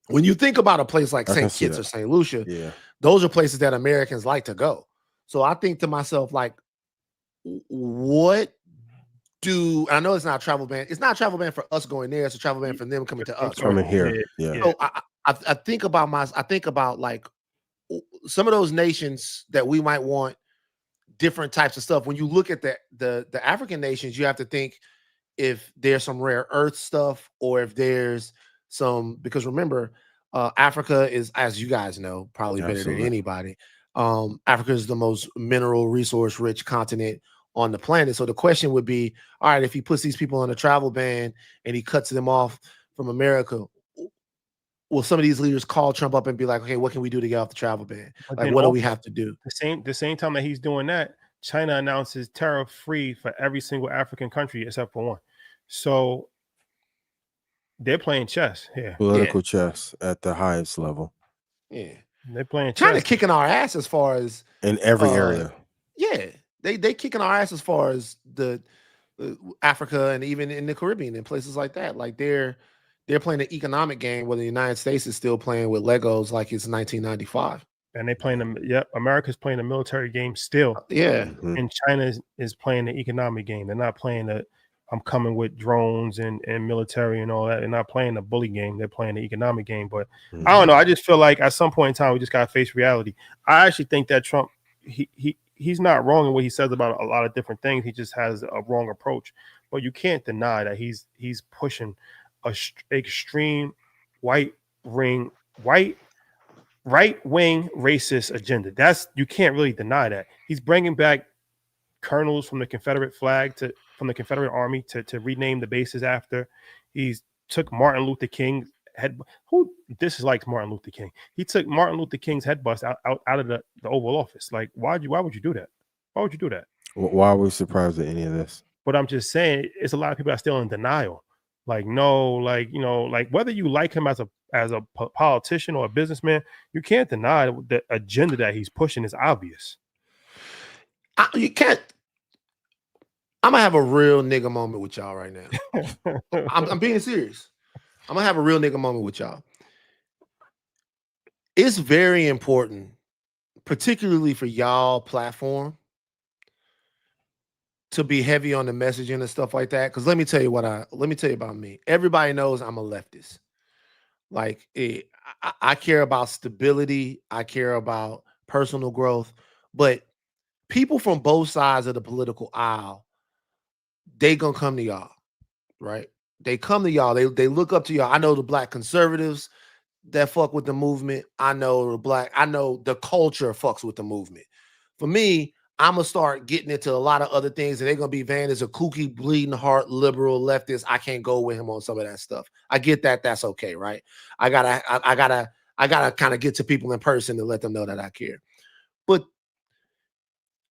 When you think about a place like St. Kitts or St. Lucia, those are places that Americans like to go. So I think to myself, like, what do I know it's not a travel ban? It's not a travel ban for us going there. It's a travel ban for them coming to us. Coming here. Yeah. So I think about like some of those nations that we might want different types of stuff. When you look at the African nations, you have to think if there's some rare earth stuff or if there's some, because remember, Africa is, as you guys know, probably better than anybody. Africa is the most mineral resource rich continent on the planet. So the question would be, all right, if he puts these people on a travel ban and he cuts them off from America, will some of these leaders call Trump up and be like, okay, what can we do to get off the travel ban? Like, what do we have to do? The same time that he's doing that, China announces tariff-free for every single African country except for one. So they're playing chess here. Political chess at the highest level. Yeah. They're playing chess. China kicking our ass as far as in every area. Yeah. They kicking our ass as far as the Africa and even in the Caribbean and places like that. Like they're playing an economic game where the United States is still playing with Legos like it's 1995. And they playing them. Yep, America's playing a military game still. Yeah. And China is playing the economic game. They're not playing the I'm coming with drones and military and all that. They're not playing the bully game. They're playing the economic game. But I don't know. I just feel like at some point in time, we just got to face reality. I actually think that Trump, he's not wrong in what he says about a lot of different things. He just has a wrong approach. But you can't deny that he's pushing a extreme right-wing racist agenda. You can't really deny that. He's bringing back colonels from the Confederate flag from the Confederate Army to rename the bases after. He's took Martin Luther King's head. This is like Martin Luther King. He took Martin Luther King's head bust out of the Oval Office. Like, why would you do that? Why would you do that? Why are we surprised at any of this? But I'm just saying, it's a lot of people that are still in denial. Like, no, like, you know, like whether you like him as a politician or a businessman, you can't deny the agenda that he's pushing is obvious. You can't. I'm gonna have a real nigga moment with y'all right now. I'm being serious. I'm gonna have a real nigga moment with y'all. It's very important, particularly for y'all platform, to be heavy on the messaging and stuff like that. Because let me tell you about me. Everybody knows I'm a leftist. Like, I care about stability. I care about personal growth. But people from both sides of the political aisle, they gonna come to y'all, right? They come to y'all. They look up to y'all. I know the black conservatives that fuck with the movement. I know the culture fucks with the movement. For me, I'm gonna start getting into a lot of other things, and they're gonna be Van is a kooky, bleeding heart, liberal, leftist. I can't go with him on some of that stuff. I get that. That's okay, right? I gotta kind of get to people in person to let them know that I care. But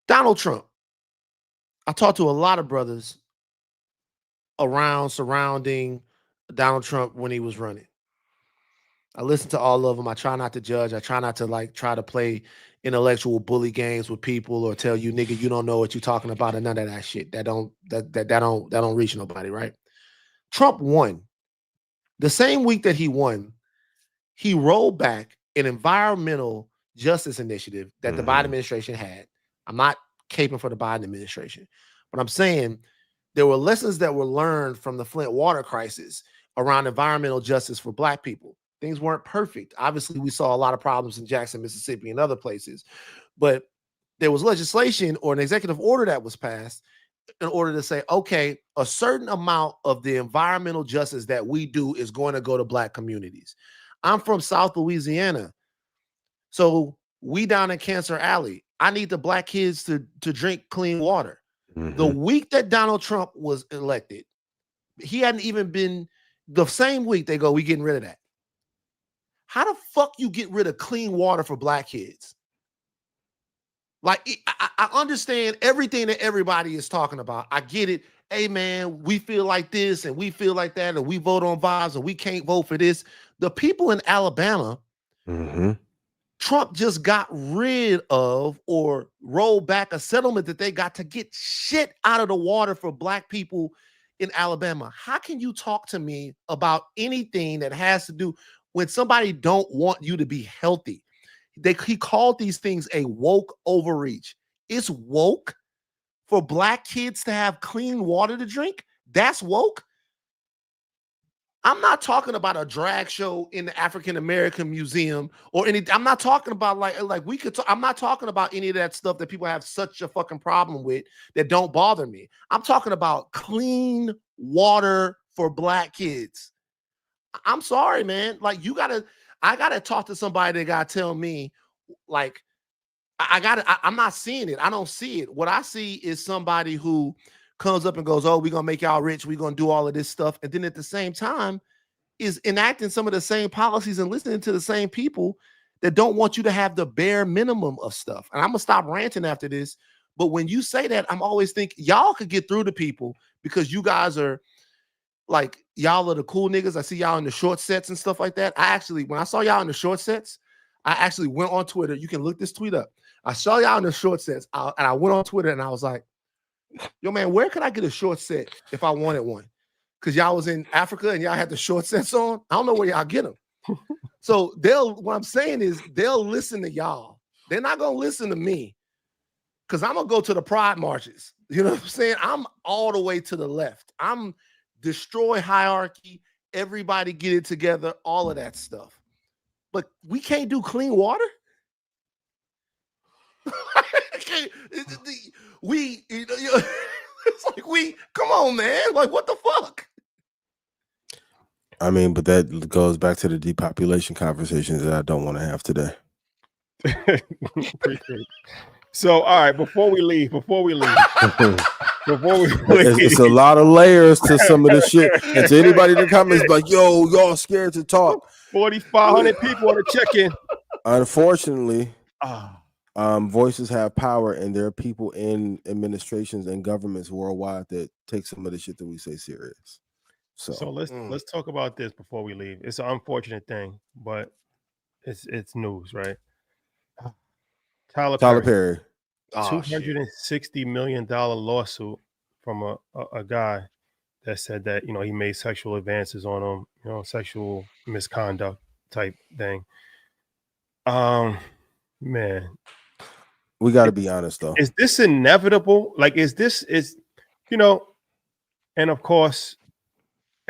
Donald Trump, I talked to a lot of brothers surrounding Donald Trump when he was running. I listened to all of them. I try not to judge. I try not to try to play intellectual bully games with people or tell you, nigga, you don't know what you're talking about, and none of that shit. That don't reach nobody, right? Trump won. The same week that he won, he rolled back an environmental justice initiative that the Biden administration had. I'm not caping for the Biden administration, but I'm saying there were lessons that were learned from the Flint water crisis around environmental justice for Black people. Things weren't perfect. Obviously, we saw a lot of problems in Jackson, Mississippi, and other places, but there was legislation or an executive order that was passed in order to say, okay, a certain amount of the environmental justice that we do is going to go to Black communities. I'm from South Louisiana, so we down in Cancer Alley. I need the Black kids to drink clean water. The week that Donald Trump was elected, he hadn't even been, the same week they go, we getting rid of that. How the fuck you get rid of clean water for Black kids? Like, I understand everything that everybody is talking about. I get it. Hey, man, we feel like this and we feel like that, and we vote on vibes and we can't vote for this. The people in Alabama, Trump just got rid of or rolled back a settlement that they got to get shit out of the water for Black people in Alabama. How can you talk to me about anything that has to do when somebody don't want you to be healthy? He called these things a woke overreach. It's woke for Black kids to have clean water to drink. That's woke. I'm not talking about a drag show in the African American Museum or any. I'm not talking about like we could. I'm not talking about any of that stuff that people have such a fucking problem with that don't bother me. I'm talking about clean water for Black kids. I'm sorry, man. Like I gotta talk to somebody that gotta tell me, like, I'm not seeing it. I don't see it. What I see is somebody who comes up and goes, oh, we're gonna make y'all rich, we're gonna do all of this stuff, and then at the same time is enacting some of the same policies and listening to the same people that don't want you to have the bare minimum of stuff. And I'm gonna stop ranting after this, but when you say that, I'm always thinking y'all could get through to people because you guys are like, y'all are the cool niggas. I see y'all in the short sets and stuff like that. When I saw y'all in the short sets, I actually went on Twitter. You can look this tweet up. I saw y'all in the short sets, and I went on Twitter and I was like, yo, man, where could I get a short set if I wanted one? Because y'all was in Africa and y'all had the short sets on. I don't know where y'all get them. So what I'm saying is they'll listen to y'all. They're not going to listen to me because I'm going to go to the pride marches. You know what I'm saying? I'm all the way to the left. I'm destroy hierarchy. Everybody get it together. All of that stuff. But we can't do clean water. It's like come on, man. Like, what the fuck? I mean, but that goes back to the depopulation conversations that I don't want to have today. Appreciate it. So, all right, before we leave, it's a lot of layers to some of this shit. And to anybody in the comments, like, yo, y'all scared to talk. 4,500 people on the check-in. Unfortunately, voices have power, and there are people in administrations and governments worldwide that take some of the shit that we say serious. So let's talk about this before we leave. It's an unfortunate thing, but it's news, right? Tyler Perry. $260 million lawsuit from a guy that said that, he made sexual advances on him, sexual misconduct type thing. Man, we got to be honest though. Is this inevitable? Like, and of course,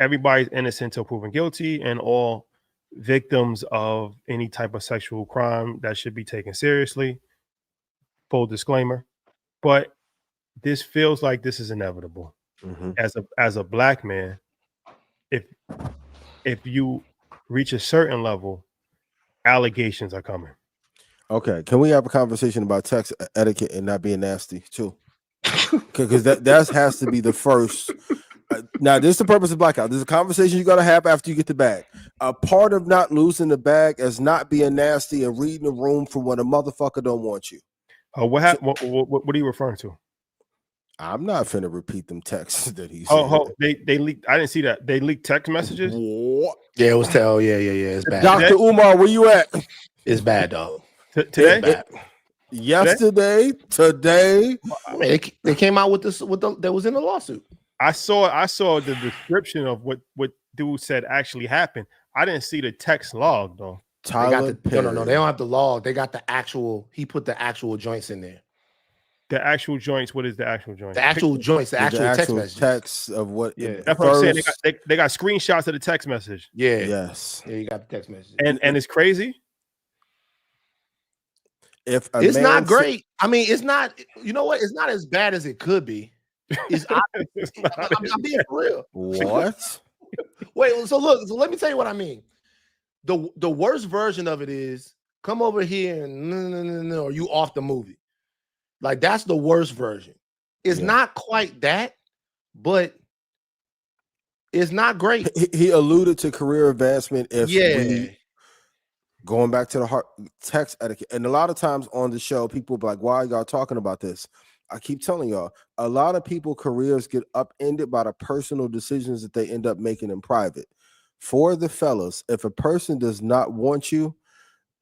everybody's innocent until proven guilty, and all victims of any type of sexual crime that should be taken seriously. Full disclaimer, but this feels like this is inevitable. As a Black man, if you reach a certain level, allegations are coming. Okay, can we have a conversation about text etiquette and not being nasty too? Because that has to be the first. Now, this is the purpose of Blackout. There's a conversation you got to have after you get the bag. A part of not losing the bag is not being nasty and reading the room from when a motherfucker don't want you. What are you referring to? I'm not finna repeat them texts that he said. Oh, they leaked. I didn't see that. They leaked text messages. What? Yeah, it was tell. Yeah. It's bad. Dr. Umar, where you at? It's bad, dog. Today? Bad. Yesterday, today. I mean, they came out with this. That was in the lawsuit. I saw the description of what dude said actually happened. I didn't see the text log though. Tyler no. They don't have the log. They got the actual. He put the actual joints in there. The actual joints. What is the actual joint? The actual joints. The actual text message. Text of what? Yeah, that's what I'm saying. They got screenshots of the text message. Yeah. Yes. Yeah, you got the text message. And it's crazy. If it's not great. I mean, it's not. You know what? It's not as bad as it could be. It's I'm being for real. What? Wait. So look. So let me tell you what I mean. The worst version of it is come over here and no, or you off the movie. Like that's the worst version. It's not quite that, but it's not great. He alluded to career advancement. Going back to the text etiquette, and a lot of times on the show, people be like, "Why are y'all talking about this?" I keep telling y'all, a lot of people careers get upended by the personal decisions that they end up making in private. For the fellas, if a person does not want you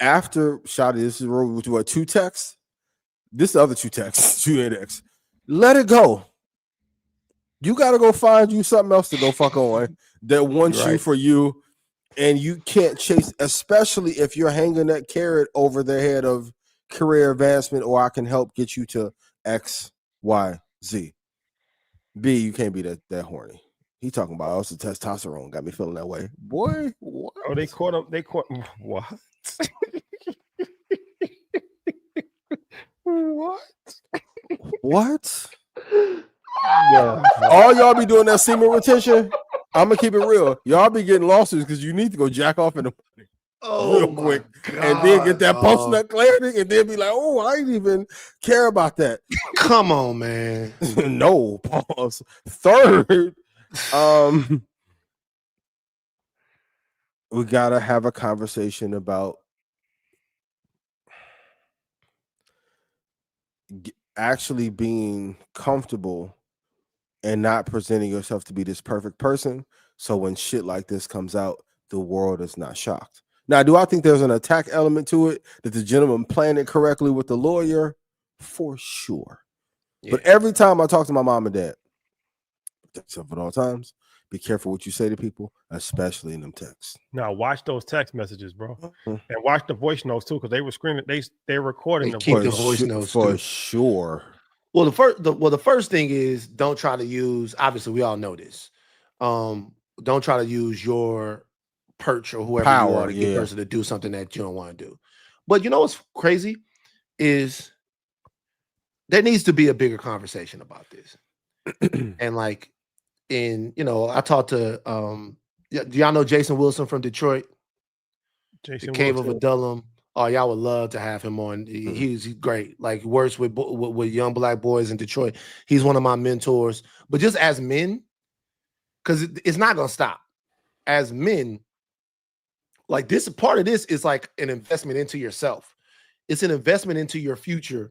after Shotty, this is what 2 texts. This is the other 2 texts, 2 index. Let it go. You got to go find you something else to go fuck on that wants you for you, and you can't chase, especially if you're hanging that carrot over their head of career advancement, or I can help get you to X, Y, Z. B, you can't be that horny. He talking about also testosterone got me feeling that way. Boy, what? Oh, they caught him. They caught what? What? Yeah. All y'all be doing that semen retention. I'm gonna keep it real. Y'all be getting lawsuits because you need to go jack off in the real quick, and then get that post nut clarity, and then be like, "Oh, I didn't even care about that." Come on, man. No pause. Third, we gotta have a conversation about actually being comfortable and not presenting yourself to be this perfect person. So when shit like this comes out, the world is not shocked. Now, do I think there's an attack element to it that the gentleman planned it correctly with the lawyer? For sure. Yeah. But every time I talk to my mom and dad, except at all times, be careful what you say to people, especially in them texts. Now watch those text messages, bro, and watch the voice notes too, because they were screaming. They're recording the voice notes for sure. Well, the first thing is don't try to use. Obviously, we all know this. Don't try to use your perch or whoever you are to get a person to do something that you don't want to do. But you know what's crazy is there needs to be a bigger conversation about this. And like, I talked to do y'all know Jason Wilson from Detroit? Jason the Cave Wilson. of Adullam. Oh, y'all would love to have him on. He's great. Like he works with young black boys in Detroit. He's one of my mentors. But just as men, because it's not gonna stop. As men, like this part of this is like an investment into yourself. It's an investment into your future,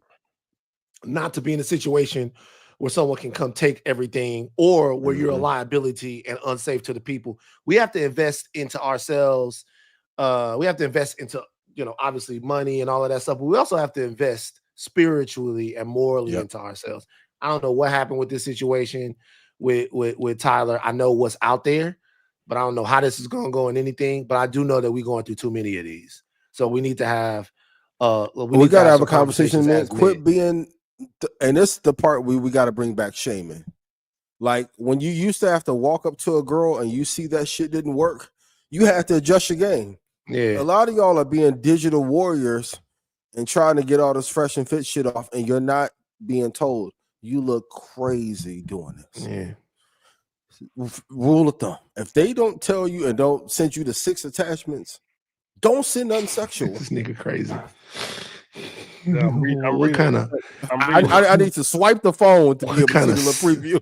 not to be in a situation where someone can come take everything or where you're a liability and unsafe to the people. We have to invest into ourselves. We have to invest into, obviously money and all of that stuff, but we also have to invest spiritually and morally into ourselves. I don't know what happened with this situation with Tyler. I know what's out there, but I don't know how this is going to go in anything, but I do know that we're going through too many of these. So we need to have, we got to have a conversation, man. Quit being, and this is the part we got to bring back shaming. Like when you used to have to walk up to a girl and you see that shit didn't work, you had to adjust your game. Yeah. A lot of y'all are being digital warriors and trying to get all this fresh and fit shit off, and you're not being told. You look crazy doing this. Yeah. Rule of thumb: if they don't tell you and don't send you the 6 attachments, don't send nothing sexual. This nigga crazy. I need to swipe the phone to get a little preview.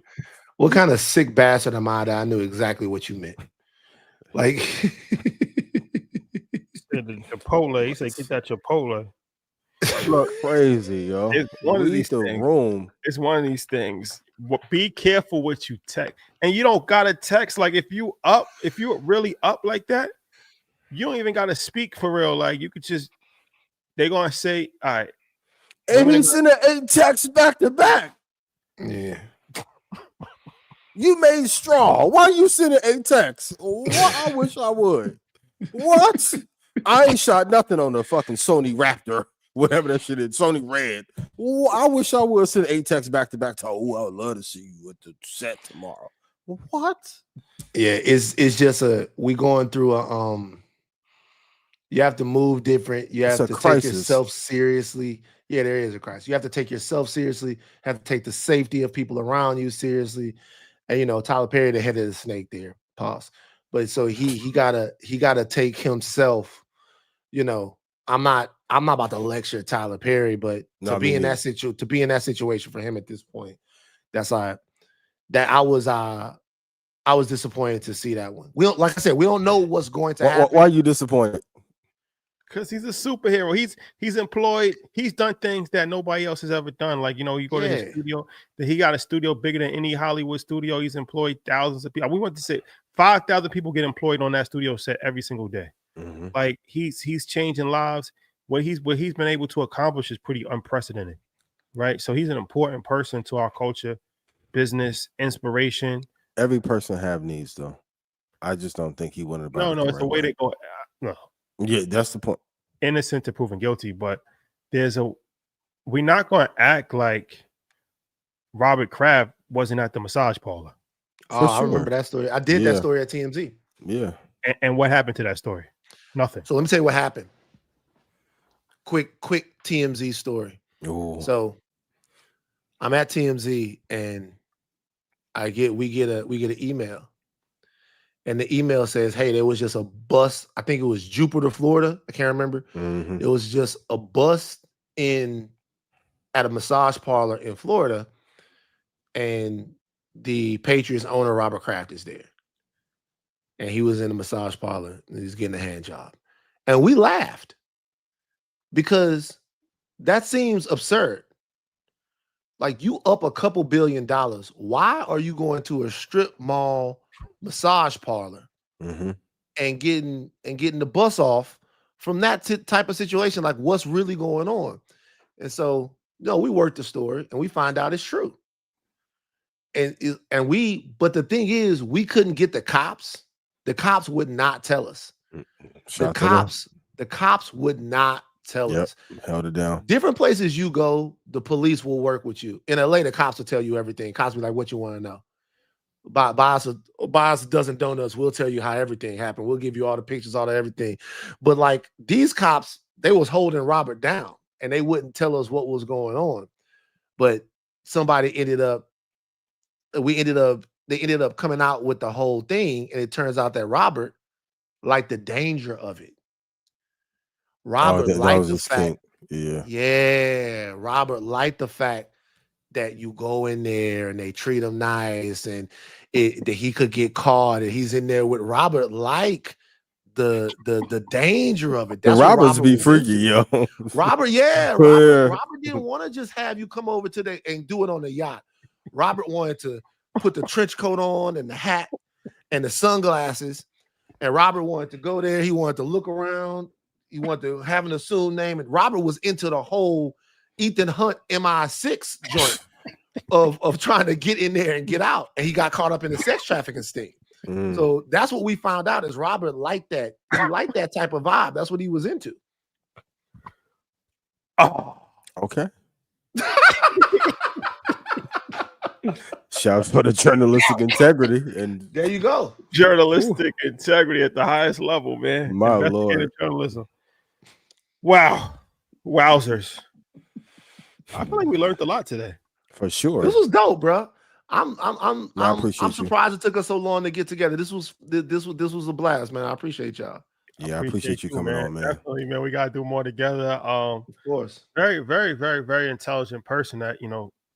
What kind of sick bastard am I that I knew exactly what you meant? Like the Chipotle. He said, "Get that Chipotle." look crazy, yo. It's one of Read these the things. room. It's one of these things. Be careful what you text, and you don't gotta text. Like if you're really up like that, you don't even gotta speak for real. Like you could just, they're gonna say, all right. And he sent 8 texts back to back. Yeah. You made straw. Why you sending 8 texts? What? I wish I would. What? I ain't shot nothing on the fucking Sony Raptor, whatever that shit is, Sony Red. I wish I would send 8 texts back to back. I would love to see you at the set tomorrow. What? Yeah, it's just we going through you have to move different. You have to take yourself seriously. Yeah, there is a crisis. You have to take yourself seriously, have to take the safety of people around you seriously. And Tyler Perry, the head of the snake there. Pause. But so he gotta take himself, I'm not about to lecture Tyler Perry, but to be in that situation for him at this point, that's I was disappointed to see that one. Like I said, we don't know what's going to happen. Why are you disappointed? Because he's a superhero. He's employed. He's done things that nobody else has ever done. Like, you go to his studio. He got a studio bigger than any Hollywood studio. He's employed thousands of people. We want to say 5,000 people get employed on that studio set every single day. Mm-hmm. Like he's changing lives. What he's been able to accomplish is pretty unprecedented, right? So he's an important person to our culture, business, inspiration. Every person have needs, though. I just don't think he went about. No, it's the way they go. No. Yeah, that's the point. Innocent to proven guilty, but we're not going to act like Robert Kraft wasn't at the massage parlor. Oh, I remember that story. I did that story at TMZ. Yeah. And what happened to that story? Nothing. So let me tell you what happened. Quick TMZ story. Ooh. So I'm at TMZ and we get an email. And the email says, hey, there was just a bus. I think it was Jupiter, Florida. I can't remember. Mm-hmm. It was just a bus at a massage parlor in Florida. And the Patriots owner, Robert Kraft, is there. And he was in a massage parlor and he's getting a hand job. And we laughed because that seems absurd. Like, you up a couple $2 billion. Why are you going to a strip mall massage parlor and getting the bus off from that type of situation? Like, what's really going on? And so, we worked the story and we find out it's true. But the thing is, we couldn't get the cops. The cops would not tell us. The cops would not tell us. Held it down. Different places you go, the police will work with you. In LA, the cops will tell you everything. Cops will be like, what you want to know? Buy us a dozen donuts. We'll tell you how everything happened. We'll give you all the pictures, all the everything. But like, these cops, they was holding Robert down and they wouldn't tell us what was going on. But they ended up coming out with the whole thing. And it turns out that Robert liked the danger of it. Robert liked the fact. Yeah. Robert liked the fact that you go in there and they treat him nice and that he could get caught and he's in there with Robert, like the danger of it. That's Robert's be freaky, yo. Robert didn't want to just have you come over and do it on the yacht. Robert wanted to put the trench coat on and the hat and the sunglasses. And Robert wanted to go there. He wanted to look around. He wanted to have an assumed name. And Robert was into the whole Ethan Hunt MI6 joint of trying to get in there and get out. And he got caught up in the sex trafficking sting. So that's what we found out is Robert liked that. He liked that type of vibe. That's what he was into. Oh, okay. Shouts for the journalistic integrity. And there you go. Journalistic integrity at the highest level, man. My Lord. Journalism. Wow. Wowzers. I feel like we learned a lot today. For sure. This was dope, bro. I'm surprised it took us so long to get together. This was a blast, man. I appreciate y'all. Yeah, I appreciate you coming on, man. Definitely, man. We gotta do more together. Of course. Very, very, very, very intelligent person that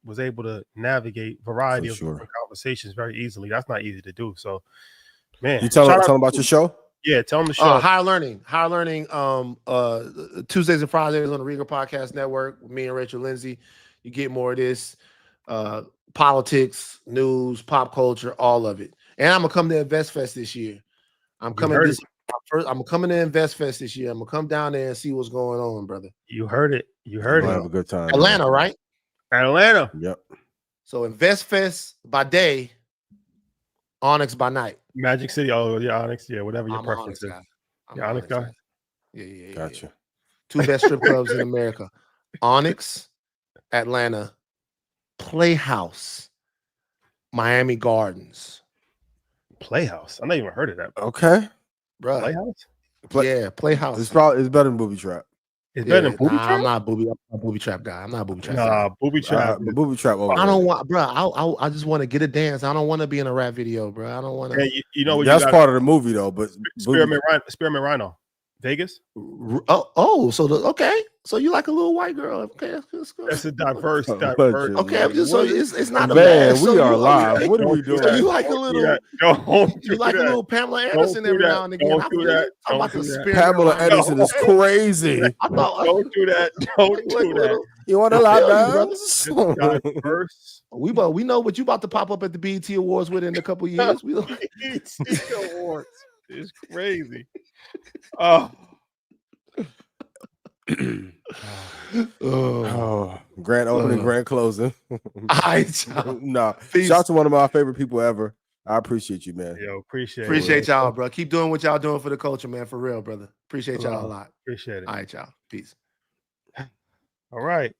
was able to navigate variety of different conversations very easily. That's not easy to do. So, man, you tell them about your show. Yeah, tell them to show. Higher Learning. Tuesdays and Fridays on the Regal Podcast Network with me and Rachel Lindsay. You get more of this. Politics, news, pop culture, all of it. And I'm gonna come to Invest Fest this year. I'm coming to Invest Fest this year. I'm gonna come down there and see what's going on, brother. You heard it. You heard it. Have a good time. Atlanta, right? Atlanta. Yep. So Invest Fest by day, Onyx by night. Magic City. Oh, yeah, Onyx. Yeah, whatever your I'm preference is. Yeah, Onyx guy. Yeah. Gotcha. 2 best strip clubs in America: Onyx, Atlanta, Playhouse, Miami Gardens. Playhouse. I never even heard of that. Okay, bro. Playhouse. Playhouse. It's better than Booby Trap. It's better than Booby Trap. I'm not a booby trap guy. I'm not a booby trap. Nah, Booby Trap. Booby Trap. I don't want, bro. I just want to get a dance. I don't want to be in a rap video, bro. I don't want to. Yeah, you know what? That's part of the movie, though. But Spearmint Rhino, Vegas. Okay. So you like a little white girl? Okay, that's a diverse. Okay, it's not a man. bad. We are live. What are we doing? So you like a little? You like a little Pamela Anderson every now and again? Don't do that. I'm about to spin. Pamela Anderson is crazy. Don't do that. Don't do that. You want to lie, diverse. We know what you about to pop up at the BET Awards with in a couple years. We BET Awards. It's crazy. Oh. Grand opening, grand closing. No, shout out to one of my favorite people ever. I appreciate you, man. Yo, appreciate y'all, bro. Keep doing what y'all doing for the culture, man. For real, brother. Appreciate y'all a lot. Appreciate it. All right, y'all. Peace. All right.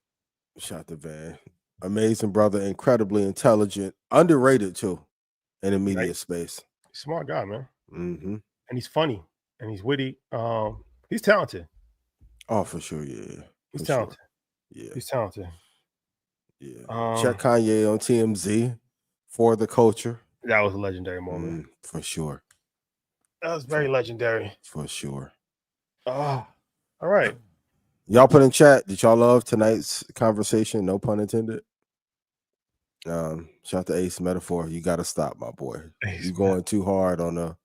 Shout out to Van. Amazing brother, incredibly intelligent, underrated too in the media space. Smart guy, man. Mm-hmm. And he's funny and he's witty. He's talented. Oh, for sure, yeah. He's talented. Sure. Yeah. He's talented. Yeah. Check Kanye on TMZ for the culture. That was a legendary moment. For sure. That was very legendary. For sure. All right. Y'all put in chat. Did y'all love tonight's conversation? No pun intended. Shout out to Ace Metaphor. You got to stop, my boy. You're going too hard on the.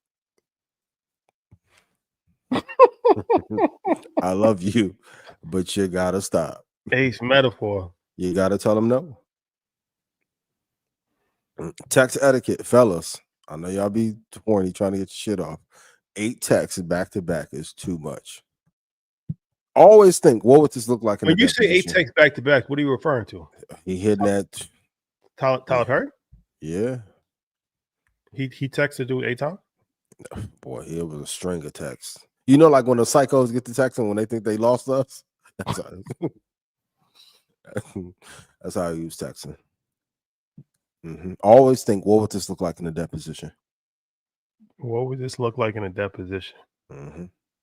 I love you, but you got to stop. Ace Metaphor. You got to tell them no. Text etiquette, fellas. I know y'all be horny trying to get your shit off. 8 texts back to back is too much. Always think, what would this look like? When you say 8 texts back to back, what are you referring to? He hitting that. Tyler Perry? Yeah. He texted dude 8 times? Boy, it was a string of texts. You know, like when the psychos get the texting when they think they lost us? That's how he was texting. Always think, what would this look like in a deposition? What would this look like in a deposition?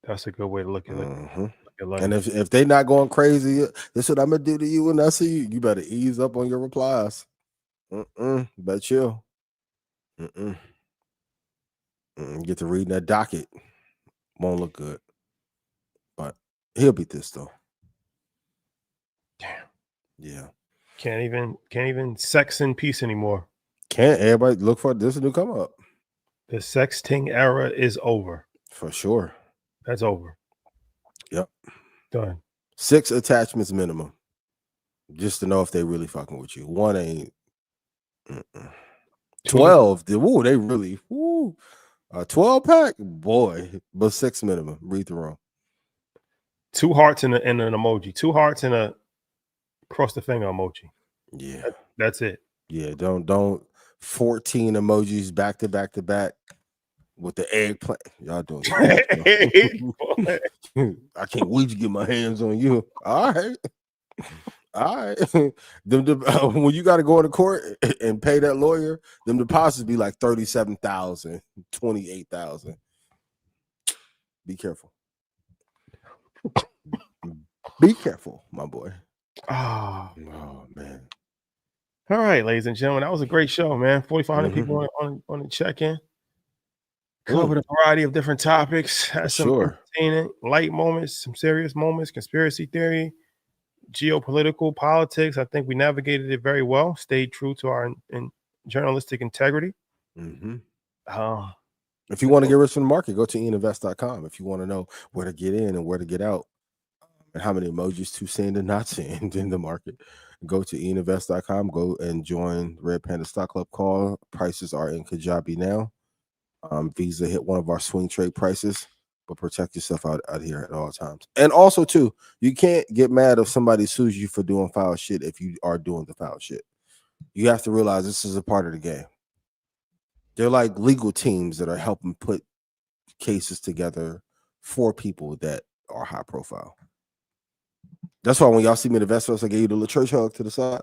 That's a good way to look at it. And if they not going crazy, this is what I'm gonna do to you when I see you. You better ease up on your replies. But chill. Get to reading that docket. Won't look good. But he'll beat this though. Damn. Yeah. Can't even sex in peace anymore. Can't everybody look for this new come up? The sexting era is over. For sure. That's over. Yep. Done. 6 attachments minimum. Just to know if they really fucking with you. 1 ain't. 12. Ooh, they really. Ooh. A 12 pack, boy. But 6 minimum. Read the room. 2 hearts and an emoji. 2 hearts and a cross the finger emoji. Yeah. That's it. Yeah. Don't 14 emojis back to back to back with the eggplant. Y'all doing it. I can't wait to get my hands on you. All right. When you got to go into court and pay that lawyer, them deposits be like 37,000, 28,000. Be careful. Be careful, my boy. Oh man. All right, ladies and gentlemen, that was a great show, man. 4,500 people on the check-in. Covered a variety of different topics. Had some entertaining, light moments, some serious moments, conspiracy theory, geopolitical politics. I think we navigated it very well. Stayed true to our journalistic integrity. If you want to get rich from the market, go to eaninvest.com. If you want to know where to get in and where to get out and how many emojis to send and not send in the market, go to eaninvest.com. Go and join Red Panda Stock Club call. Prices are in Kajabi now. Visa hit one of our swing trade prices, but protect yourself out here at all times. And also, too, you can't get mad if somebody sues you for doing foul shit if you are doing the foul shit. You have to realize this is a part of the game. They're like legal teams that are helping put cases together for people that are high profile. That's why when y'all see me at Investors, I gave you the little church hug to the side.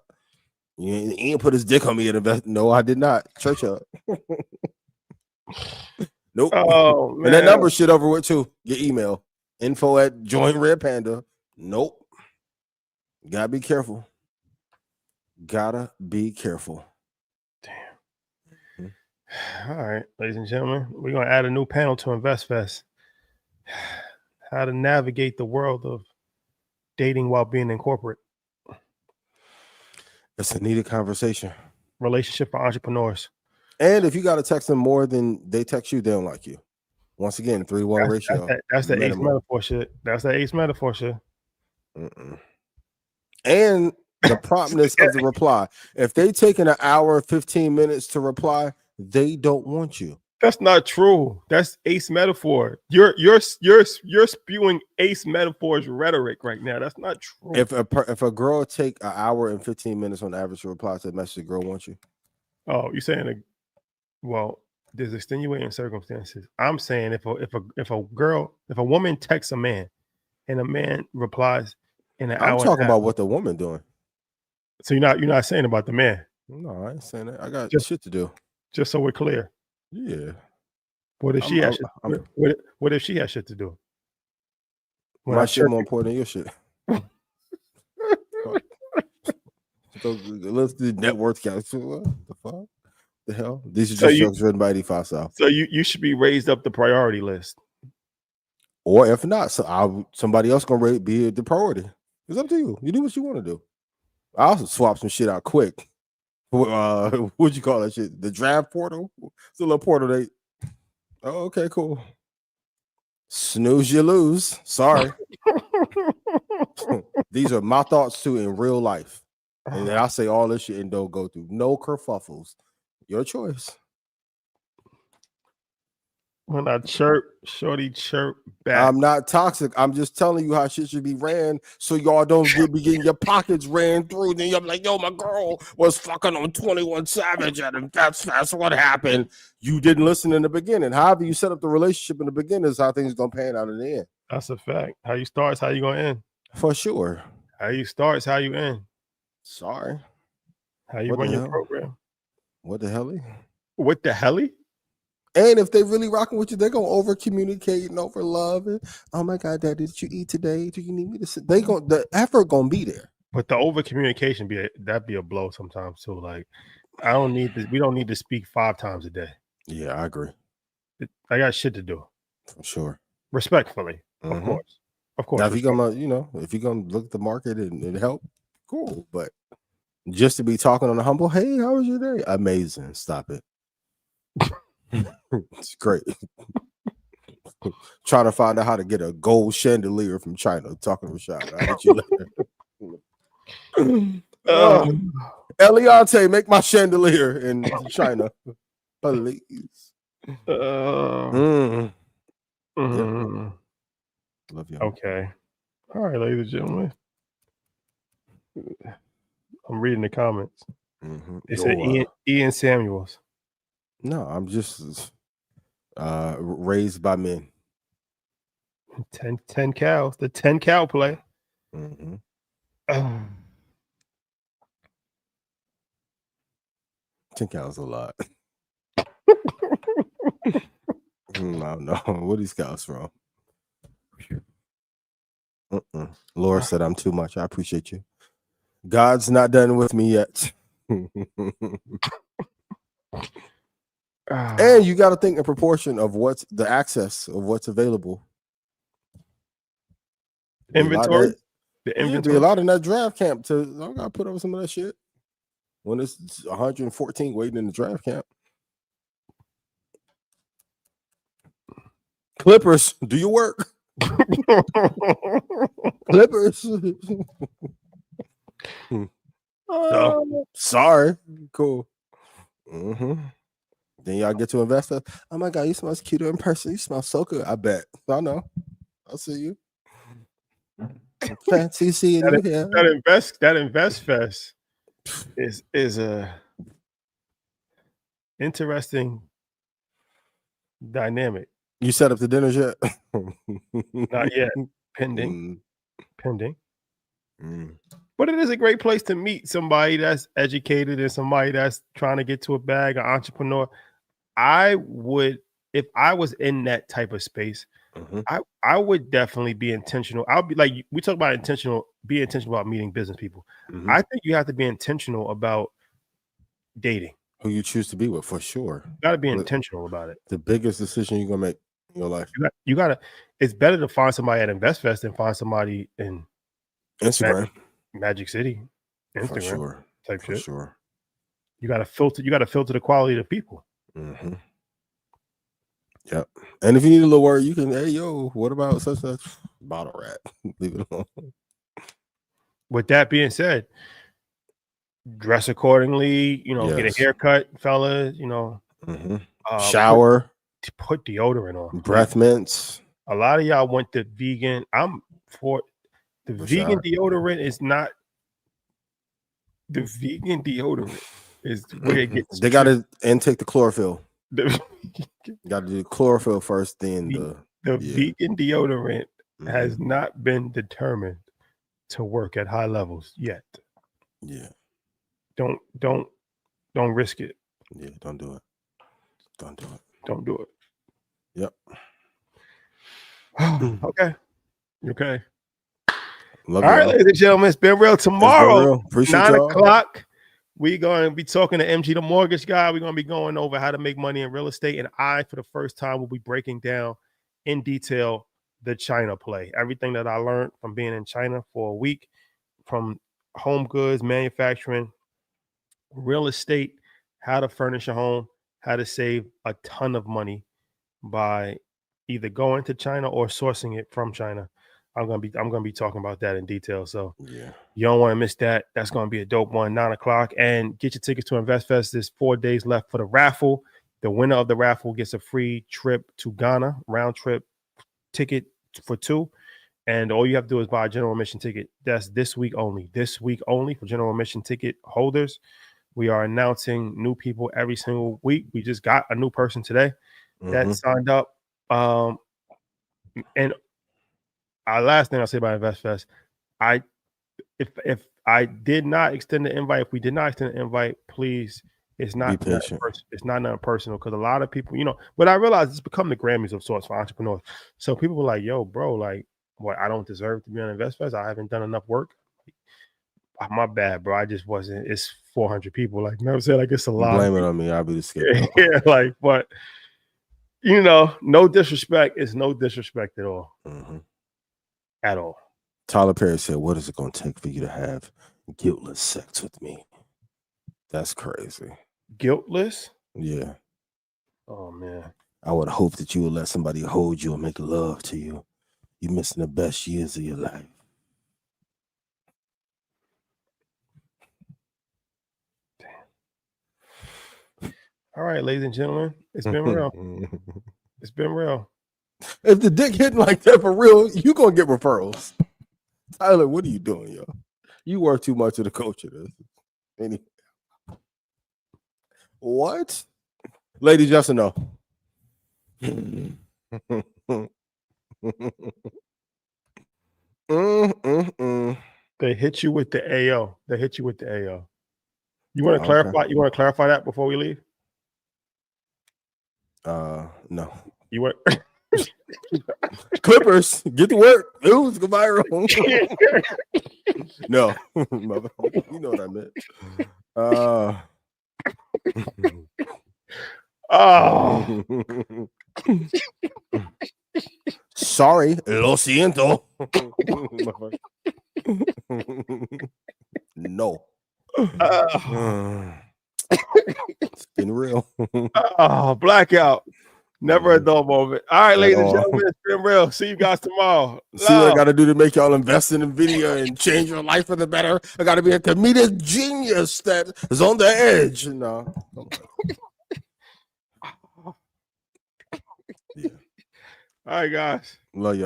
You ain't put his dick on me at Invest. No, I did not. Church hug. Nope. Oh, man. And that number shit over with too. Your email. info@joinredpanda. Nope. Gotta be careful. Gotta be careful. All right, ladies and gentlemen, we're going to add a new panel to InvestFest. How to navigate the world of dating while being in corporate. It's a needed conversation. Relationship for entrepreneurs. And if you got to text them more than they text you, they don't like you. Once again, 3-1 ratio. That's the ace metaphor shit. That's the ace metaphor shit. And the promptness of the reply. If they taking an hour and 15 minutes to reply, they don't want you. That's not true. That's ace metaphor. You're spewing ace metaphors rhetoric right now. That's not true. If a girl take an hour and 15 minutes on average to reply to the message, the girl wants you. Oh, you're saying well, there's extenuating circumstances. I'm saying if a woman texts a man and a man replies in an hour. I'm talking about what the woman doing. So you're not saying about the man. No, I ain't saying that. I got shit to do. Just so we're clear. Yeah. What if she has shit? What if she has shit to do? My shit more important than your shit. Let's do net worth calculation. What the fuck? The hell? These are just jokes written by 85 South. So you should be raised up the priority list. Or if not, somebody else gonna be the priority. It's up to you. You do what you want to do. I also swap some shit out quick. What'd you call that shit? The draft portal? It's a little portal. Oh, okay, cool. Snooze, you lose. Sorry. These are my thoughts too in real life. And then I say all this shit and don't go through no kerfuffles. Your choice. When I chirp, shorty chirp back. I'm not toxic. I'm just telling you how shit should be ran so y'all don't be getting your pockets ran through. Then you're like, yo, my girl was fucking on 21 Savage and that's what happened. You didn't listen in the beginning. However you set up the relationship in the beginning is how things gonna pan out in the end. That's a fact. How you start is how you gonna end. For sure. How you start is how you end. Sorry. How you run your program. What the hell? What the hell? And if they really rocking with you, they're gonna over communicate and over love. And oh my God, Daddy, did you eat today? Do you need me to sit? The effort gonna be there. But the over communication that'd be a blow sometimes too. Like we don't need to speak 5 times a day. Yeah, I agree. I got shit to do. For sure. Respectfully, of course. Of course. Now, if you're gonna look at the market and help, cool. But just to be talking on a humble, hey, how was your day? Amazing. Stop it. It's great. Trying to find out how to get a gold chandelier from China. Talking to Rashad. I'll get you later. Eliante, make my chandelier in China, please. Love you. Okay. All right, ladies and gentlemen. I'm reading the comments. It said Ian Samuels. No, I'm just raised by men. 10 cows. The 10 cow play. 10 cows a lot. I don't know. Where these cows from? Laura said I'm too much. I appreciate you. God's not done with me yet. And you got to think in proportion of what's the access of what's available. Inventory. Be a lot in that draft camp. I got to put over some of that shit. When it's 114 waiting in the draft camp. Clippers, do your work. Clippers. So, sorry. Cool. Then y'all get to investor. Oh my God, you smell cuter in person. You smell so good. I bet. I know. I'll see you. Fancy seeing you here. That invest fest is a interesting dynamic. You set up the dinners yet? Not yet. Pending. But it is a great place to meet somebody that's educated and somebody that's trying to get to a bag, an entrepreneur. I would, if I was in that type of space, I would definitely be intentional. I'll be like, we talk about be intentional about meeting business people. I think you have to be intentional about dating. Who you choose to be with, for sure. You got to be intentional about it. The biggest decision you're gonna make in your life. You gotta. It's better to find somebody at InvestFest than find somebody in Instagram, Magic City, Instagram, for sure. type For shit. sure. You got to filter. You got to filter the quality of the people. Yep. And if you need a little word, you can. Hey, yo, what about such bottle rat? Leave it alone. With that being said, dress accordingly. You know, get a haircut, fellas. You know, shower. Put deodorant on. Breath mints. A lot of y'all went to vegan. I'm for the vegan deodorant. Is not the vegan deodorant. Is where it gets. They got to intake the chlorophyll. Got to do chlorophyll first, then the vegan deodorant has not been determined to work at high levels yet. Yeah. Don't risk it. Yeah, don't do it. Don't do it. Don't do it. Yep. Okay. Okay. Love all right, ladies and gentlemen, it's been real. Tomorrow, Appreciate 9 y'all. o'clock. We're going to be talking to MG, the mortgage guy. We're going to be going over how to make money in real estate. And I, for the first time, will be breaking down in detail the China play. Everything that I learned from being in China for a week, from home goods, manufacturing, real estate, how to furnish a home, how to save a ton of money by either going to China or sourcing it from China. I'm gonna be talking about that in detail. So yeah, you don't want to miss that. That's gonna be a dope one. 9 o'clock, and get your tickets to InvestFest. There's 4 days left for the raffle. The winner of the raffle gets a free trip to Ghana, round trip ticket for 2. And all you have to do is buy a general admission ticket. That's this week only. This week only for general admission ticket holders. We are announcing new people every single week. We just got a new person today that signed up. And our last thing I'll say about InvestFest, if I did not extend the invite, if we did not extend the invite, please, it's not nothing personal, because a lot of people, but I realize it's become the Grammys of sorts for entrepreneurs. So people were like, yo, bro, like, what, I don't deserve to be on InvestFest? I haven't done enough work. My bad, bro. I just wasn't. It's 400 people. Like, you know what I'm saying? Like, it's a lot. Blame it on me. I'll be the scapegoat. Yeah, like, but no disrespect. It's no disrespect at all. At all. Tyler Perry said, "What is it going to take for you to have guiltless sex with me?" That's crazy. Guiltless? Yeah. Oh man. I would hope that you would let somebody hold you and make love to you. You're missing the best years of your life. All right, ladies and gentlemen, it's been real. It's been real. If the dick hitting like that for real, you gonna get referrals. Tyler, what are you doing, yo? You work too much of the culture. Anyway. What? Lady, yes or no? They hit you with the AO. They hit you with the AO. You want to clarify? Okay. You want to clarify that before we leave? No. You want Clippers, get to work. Ooh, it's go viral. No, you know what I meant. Sorry, lo siento. No. It's been real. Blackout. Never a dull moment. All right, ladies and all. gentlemen, it's been real. See you guys tomorrow. See what I got to do to make y'all invest in video and change your life for the better. I got to be a comedic genius that is on the edge. No. Yeah. All right, guys. Love y'all.